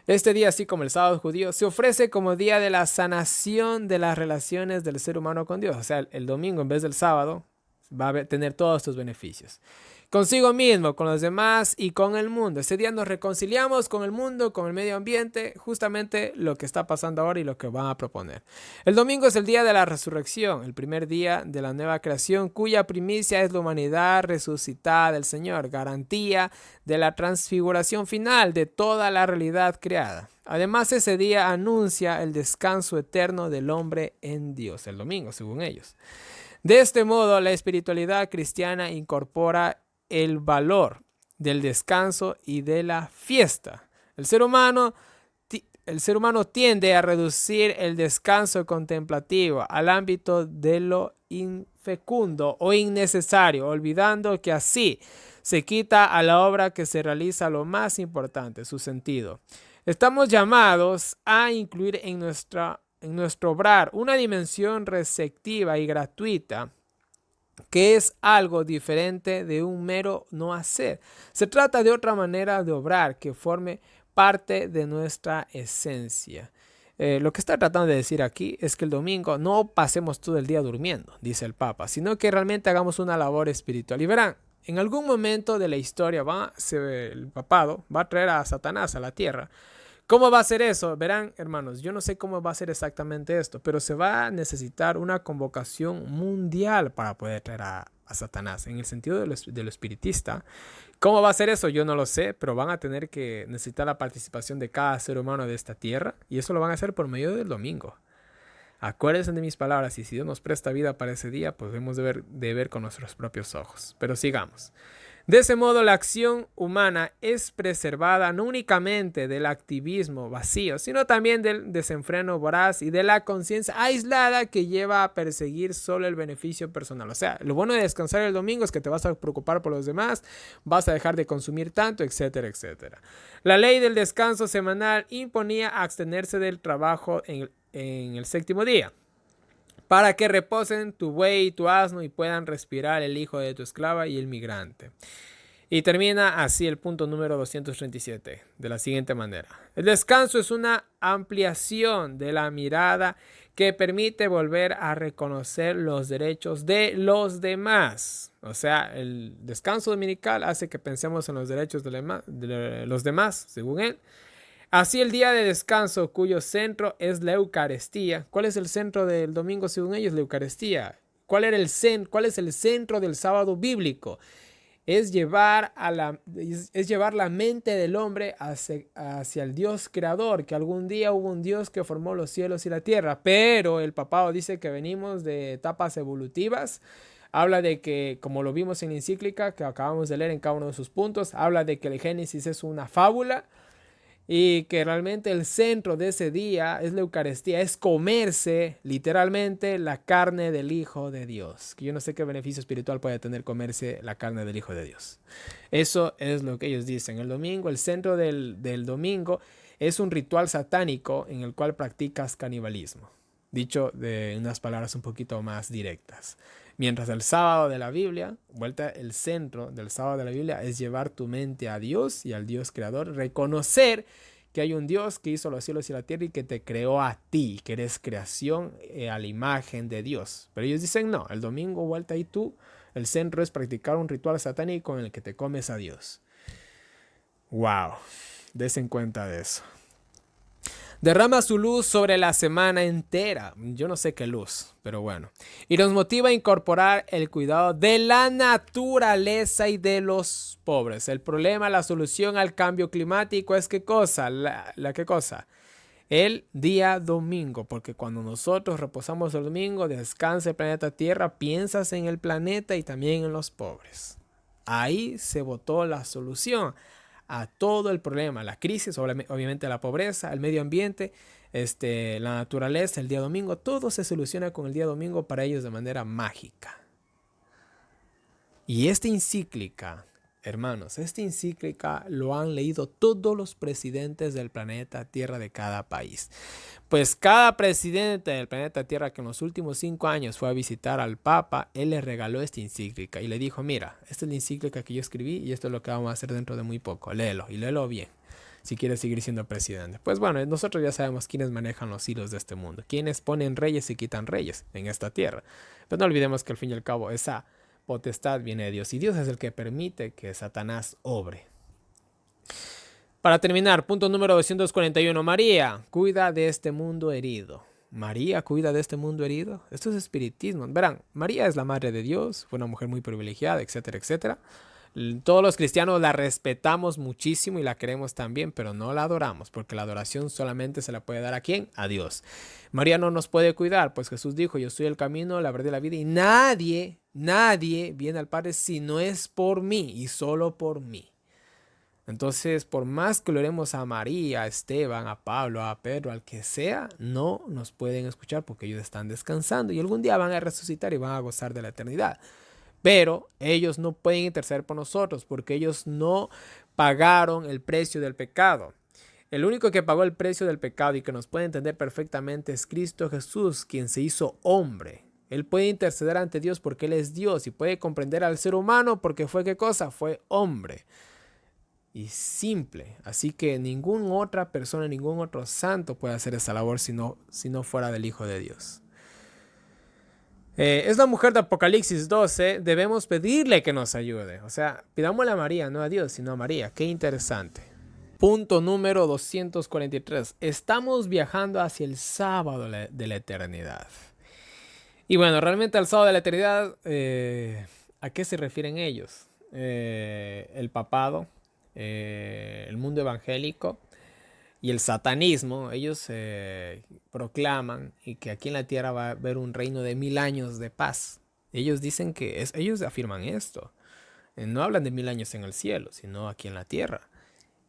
Este día, así como el sábado judío, se ofrece como día de la sanación de las relaciones del ser humano con Dios. O sea, el domingo en vez del sábado va a tener todos estos beneficios. Consigo mismo, con los demás y con el mundo. Ese día nos reconciliamos con el mundo, con el medio ambiente, justamente lo que está pasando ahora y lo que van a proponer. El domingo es el día de la resurrección, el primer día de la nueva creación, cuya primicia es la humanidad resucitada del Señor, garantía de la transfiguración final de toda la realidad creada. Además, ese día anuncia el descanso eterno del hombre en Dios, el domingo, según ellos. De este modo, la espiritualidad cristiana incorpora el valor del descanso y de la fiesta. El ser humano El ser humano tiende a reducir el descanso contemplativo al ámbito de lo infecundo o innecesario, olvidando que así se quita a la obra que se realiza lo más importante, su sentido. Estamos llamados a incluir en nuestro obrar una dimensión receptiva y gratuita, que es algo diferente de un mero no hacer. Se trata de otra manera de obrar que forme parte de nuestra esencia. Lo que está tratando de decir aquí es que el domingo no pasemos todo el día durmiendo, dice el Papa, sino que realmente hagamos una labor espiritual. Y verán, en algún momento de la historia el papado va a traer a Satanás a la tierra. ¿Cómo va a ser eso? Verán, hermanos, yo no sé cómo va a ser exactamente esto, pero se va a necesitar una convocación mundial para poder traer a Satanás, en el sentido de lo espiritista. ¿Cómo va a ser eso? Yo no lo sé, pero van a tener que necesitar la participación de cada ser humano de esta tierra, y eso lo van a hacer por medio del domingo. Acuérdense de mis palabras, y si Dios nos presta vida para ese día, pues debemos de ver con nuestros propios ojos. Pero sigamos. De ese modo, la acción humana es preservada no únicamente del activismo vacío, sino también del desenfreno voraz y de la conciencia aislada que lleva a perseguir solo el beneficio personal. O sea, lo bueno de descansar el domingo es que te vas a preocupar por los demás, vas a dejar de consumir tanto, etcétera, etcétera. La ley del descanso semanal imponía abstenerse del trabajo en el séptimo día, para que reposen tu buey y tu asno y puedan respirar el hijo de tu esclava y el migrante. Y termina así el punto número 237, de la siguiente manera. El descanso es una ampliación de la mirada que permite volver a reconocer los derechos de los demás. O sea, el descanso dominical hace que pensemos en los derechos de los demás, según él. Así el día de descanso, cuyo centro es la Eucaristía. ¿Cuál es el centro del domingo según ellos? La Eucaristía. ¿Cuál es el centro del sábado bíblico? Es llevar la mente del hombre hacia el Dios creador, que algún día hubo un Dios que formó los cielos y la tierra, pero el papado dice que venimos de etapas evolutivas. Habla de que, como lo vimos en la encíclica que acabamos de leer en cada uno de sus puntos, habla de que el Génesis es una fábula, y que realmente el centro de ese día es la Eucaristía, es comerse literalmente la carne del Hijo de Dios. Que yo no sé qué beneficio espiritual puede tener comerse la carne del Hijo de Dios. Eso es lo que ellos dicen. El domingo, el centro del domingo es un ritual satánico en el cual practicas canibalismo. Dicho de unas palabras un poquito más directas. Mientras el sábado de la Biblia, el centro del sábado de la Biblia es llevar tu mente a Dios y al Dios creador, reconocer que hay un Dios que hizo los cielos y la tierra y que te creó a ti, que eres creación a la imagen de Dios. Pero ellos dicen no, el domingo vuelta y tú, el centro es practicar un ritual satánico en el que te comes a Dios. Wow, desen cuenta de eso. Derrama su luz sobre la semana entera. Yo no sé qué luz, pero bueno. Y nos motiva a incorporar el cuidado de la naturaleza y de los pobres. El problema, la solución al cambio climático es ¿qué cosa? ¿Qué cosa? El día domingo, porque cuando nosotros reposamos el domingo, descansa el planeta Tierra, piensas en el planeta y también en los pobres. Ahí se botó la solución a todo el problema, la crisis, obviamente la pobreza, el medio ambiente, la naturaleza, el día domingo, todo se soluciona con el día domingo para ellos de manera mágica. Y esta encíclica, hermanos, esta encíclica lo han leído todos los presidentes del planeta Tierra de cada país. Pues cada presidente del planeta Tierra que en los últimos 5 años fue a visitar al Papa, él le regaló esta encíclica y le dijo, mira, esta es la encíclica que yo escribí y esto es lo que vamos a hacer dentro de muy poco. Léelo y léelo bien si quieres seguir siendo presidente. Pues bueno, nosotros ya sabemos quiénes manejan los hilos de este mundo, quiénes ponen reyes y quitan reyes en esta tierra. Pero no olvidemos que al fin y al cabo esa potestad viene de Dios y Dios es el que permite que Satanás obre. Para terminar, punto número 241. María, cuida de este mundo herido. María cuida de este mundo herido. Esto es espiritismo. Verán, María es la madre de Dios, fue una mujer muy privilegiada, etcétera, etcétera. Todos los cristianos la respetamos muchísimo y la queremos también, pero no la adoramos, porque la adoración solamente se la puede dar ¿a quién? A Dios. María no nos puede cuidar, pues Jesús dijo, yo soy el camino, la verdad y la vida, y nadie viene al Padre si no es por mí y solo por mí. Entonces, por más que lo oremos a María, a Esteban, a Pablo, a Pedro, al que sea, no nos pueden escuchar porque ellos están descansando y algún día van a resucitar y van a gozar de la eternidad. Pero ellos no pueden interceder por nosotros porque ellos no pagaron el precio del pecado. El único que pagó el precio del pecado y que nos puede entender perfectamente es Cristo Jesús, quien se hizo hombre. Él puede interceder ante Dios porque Él es Dios y puede comprender al ser humano porque fue ¿qué cosa? Fue hombre. Y simple. Así que ninguna otra persona, ningún otro santo puede hacer esa labor si no fuera del Hijo de Dios. Es la mujer de Apocalipsis 12. Debemos pedirle que nos ayude. O sea, pidámosle a María, no a Dios, sino a María. Qué interesante. Punto número 243. Estamos viajando hacia el sábado de la eternidad. Y bueno, realmente al sábado de la eternidad, ¿a qué se refieren ellos? El papado, el mundo evangélico y el satanismo. Ellos proclaman y que aquí en la tierra va a haber un reino de 1000 años de paz. Ellos dicen que ellos afirman esto. No hablan de 1000 años en el cielo, sino aquí en la tierra.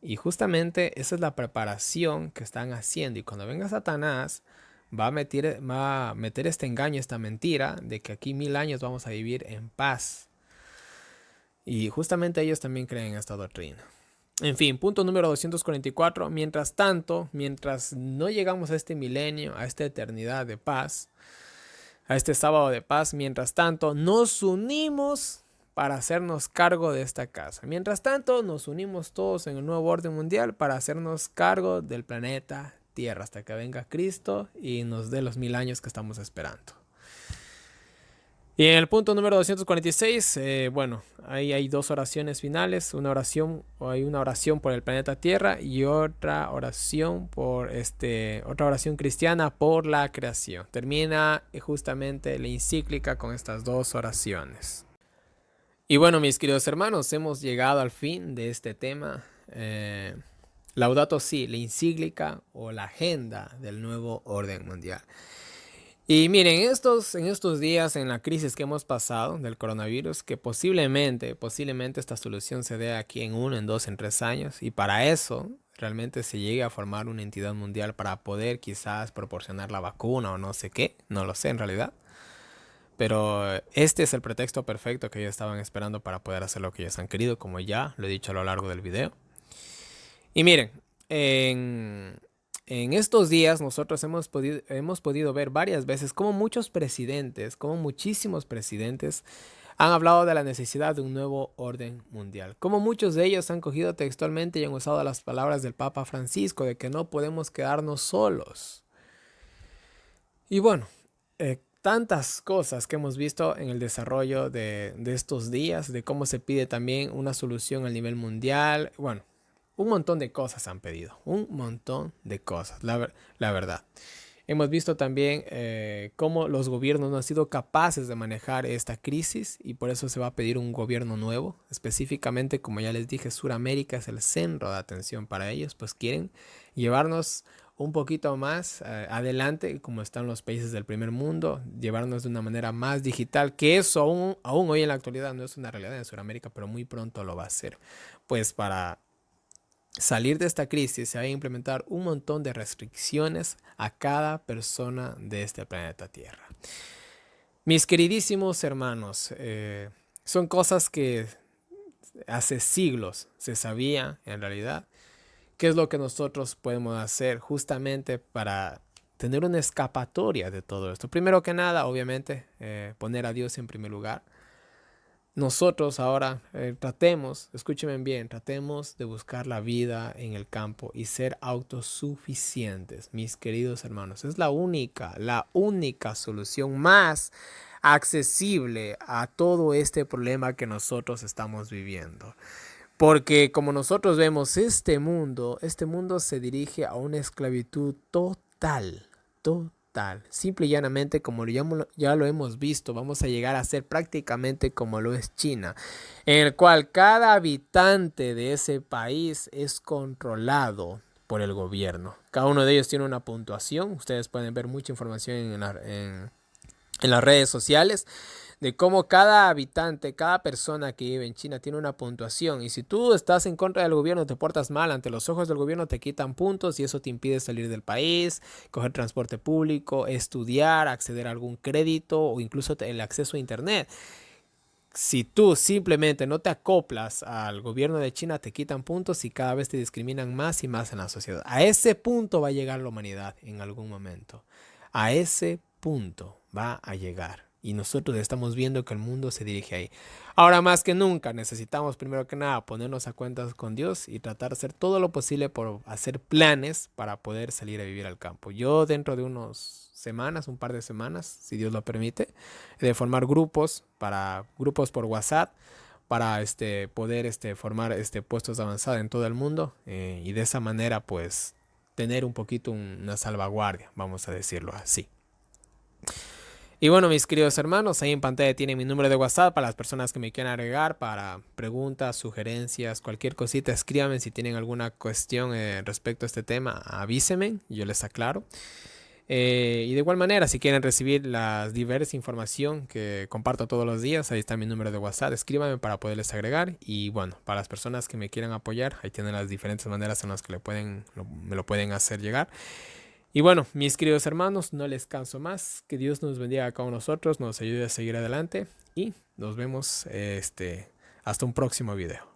Y justamente esa es la preparación que están haciendo. Y cuando venga Satanás, va a meter este engaño, esta mentira, de que aquí 1000 años vamos a vivir en paz. Y justamente ellos también creen en esta doctrina. En fin, punto número 244. Mientras tanto, mientras no llegamos a este milenio, a esta eternidad de paz, a este sábado de paz, mientras tanto, nos unimos para hacernos cargo de esta casa. Mientras tanto, nos unimos todos en el nuevo orden mundial para hacernos cargo del planeta Tierra hasta que venga Cristo y nos dé los 1000 años que estamos esperando. Y en el punto número 246, bueno, ahí hay dos oraciones finales. Hay una oración por el planeta Tierra y otra oración otra oración cristiana por la creación. Termina justamente la encíclica con estas dos oraciones. Y bueno, mis queridos hermanos, hemos llegado al fin de este tema. Laudato Si, la encíclica o la agenda del nuevo orden mundial. Y miren, en estos días, en la crisis que hemos pasado del coronavirus, que posiblemente esta solución se dé aquí en 1, en 2, en 3 años. Y para eso realmente se llegue a formar una entidad mundial para poder quizás proporcionar la vacuna o no sé qué. No lo sé en realidad. Pero este es el pretexto perfecto que ellos estaban esperando para poder hacer lo que ellos han querido, como ya lo he dicho a lo largo del video. Y miren, en estos días nosotros hemos podido ver varias veces cómo muchísimos presidentes han hablado de la necesidad de un nuevo orden mundial. Como muchos de ellos han cogido textualmente y han usado las palabras del Papa Francisco de que no podemos quedarnos solos. Y bueno, tantas cosas que hemos visto en el desarrollo de estos días, de cómo se pide también una solución a nivel mundial. Bueno, un montón de cosas han pedido, un montón de cosas, la verdad. Hemos visto también cómo los gobiernos no han sido capaces de manejar esta crisis y por eso se va a pedir un gobierno nuevo. Específicamente, como ya les dije, Sudamérica es el centro de atención para ellos, pues quieren llevarnos un poquito más adelante, como están los países del primer mundo, llevarnos de una manera más digital, que eso aún hoy en la actualidad no es una realidad en Sudamérica, pero muy pronto lo va a ser. Pues para salir de esta crisis se va a implementar un montón de restricciones a cada persona de este planeta Tierra. Mis queridísimos hermanos, son cosas que hace siglos se sabía en realidad. ¿Qué es lo que nosotros podemos hacer justamente para tener una escapatoria de todo esto? Primero que nada, obviamente, poner a Dios en primer lugar. Nosotros ahora escúchenme bien, tratemos de buscar la vida en el campo y ser autosuficientes, mis queridos hermanos. Es la única solución más accesible a todo este problema que nosotros estamos viviendo. Porque como nosotros vemos, este mundo se dirige a una esclavitud total. Simple y llanamente, como ya lo hemos visto, vamos a llegar a ser prácticamente como lo es China, en el cual cada habitante de ese país es controlado por el gobierno. Cada uno de ellos tiene una puntuación. Ustedes pueden ver mucha información en las redes sociales de cómo cada habitante, cada persona que vive en China tiene una puntuación. Y si tú estás en contra del gobierno, te portas mal ante los ojos del gobierno, te quitan puntos y eso te impide salir del país, coger transporte público, estudiar, acceder a algún crédito o incluso el acceso a internet. Si tú simplemente no te acoplas al gobierno de China, te quitan puntos y cada vez te discriminan más y más en la sociedad. A ese punto va a llegar la humanidad en algún momento. A ese punto va a llegar. Y nosotros estamos viendo que el mundo se dirige ahí. Ahora más que nunca necesitamos primero que nada ponernos a cuentas con Dios y tratar de hacer todo lo posible por hacer planes para poder salir a vivir al campo. Yo dentro de unos semanas, un par de semanas, si Dios lo permite, de formar grupos por WhatsApp para poder formar puestos avanzados en todo el mundo y de esa manera pues tener un poquito una salvaguardia, vamos a decirlo así. Y bueno, mis queridos hermanos, ahí en pantalla tienen mi número de WhatsApp para las personas que me quieran agregar para preguntas, sugerencias, cualquier cosita, escríbanme si tienen alguna cuestión respecto a este tema, avísenme, yo les aclaro. Y de igual manera, si quieren recibir la diversa información que comparto todos los días, ahí está mi número de WhatsApp, escríbanme para poderles agregar. Y bueno, para las personas que me quieran apoyar, ahí tienen las diferentes maneras en las que me lo pueden hacer llegar. Y bueno, mis queridos hermanos, no les canso más. Que Dios nos bendiga a cada uno de nosotros, nos ayude a seguir adelante y nos vemos hasta un próximo video.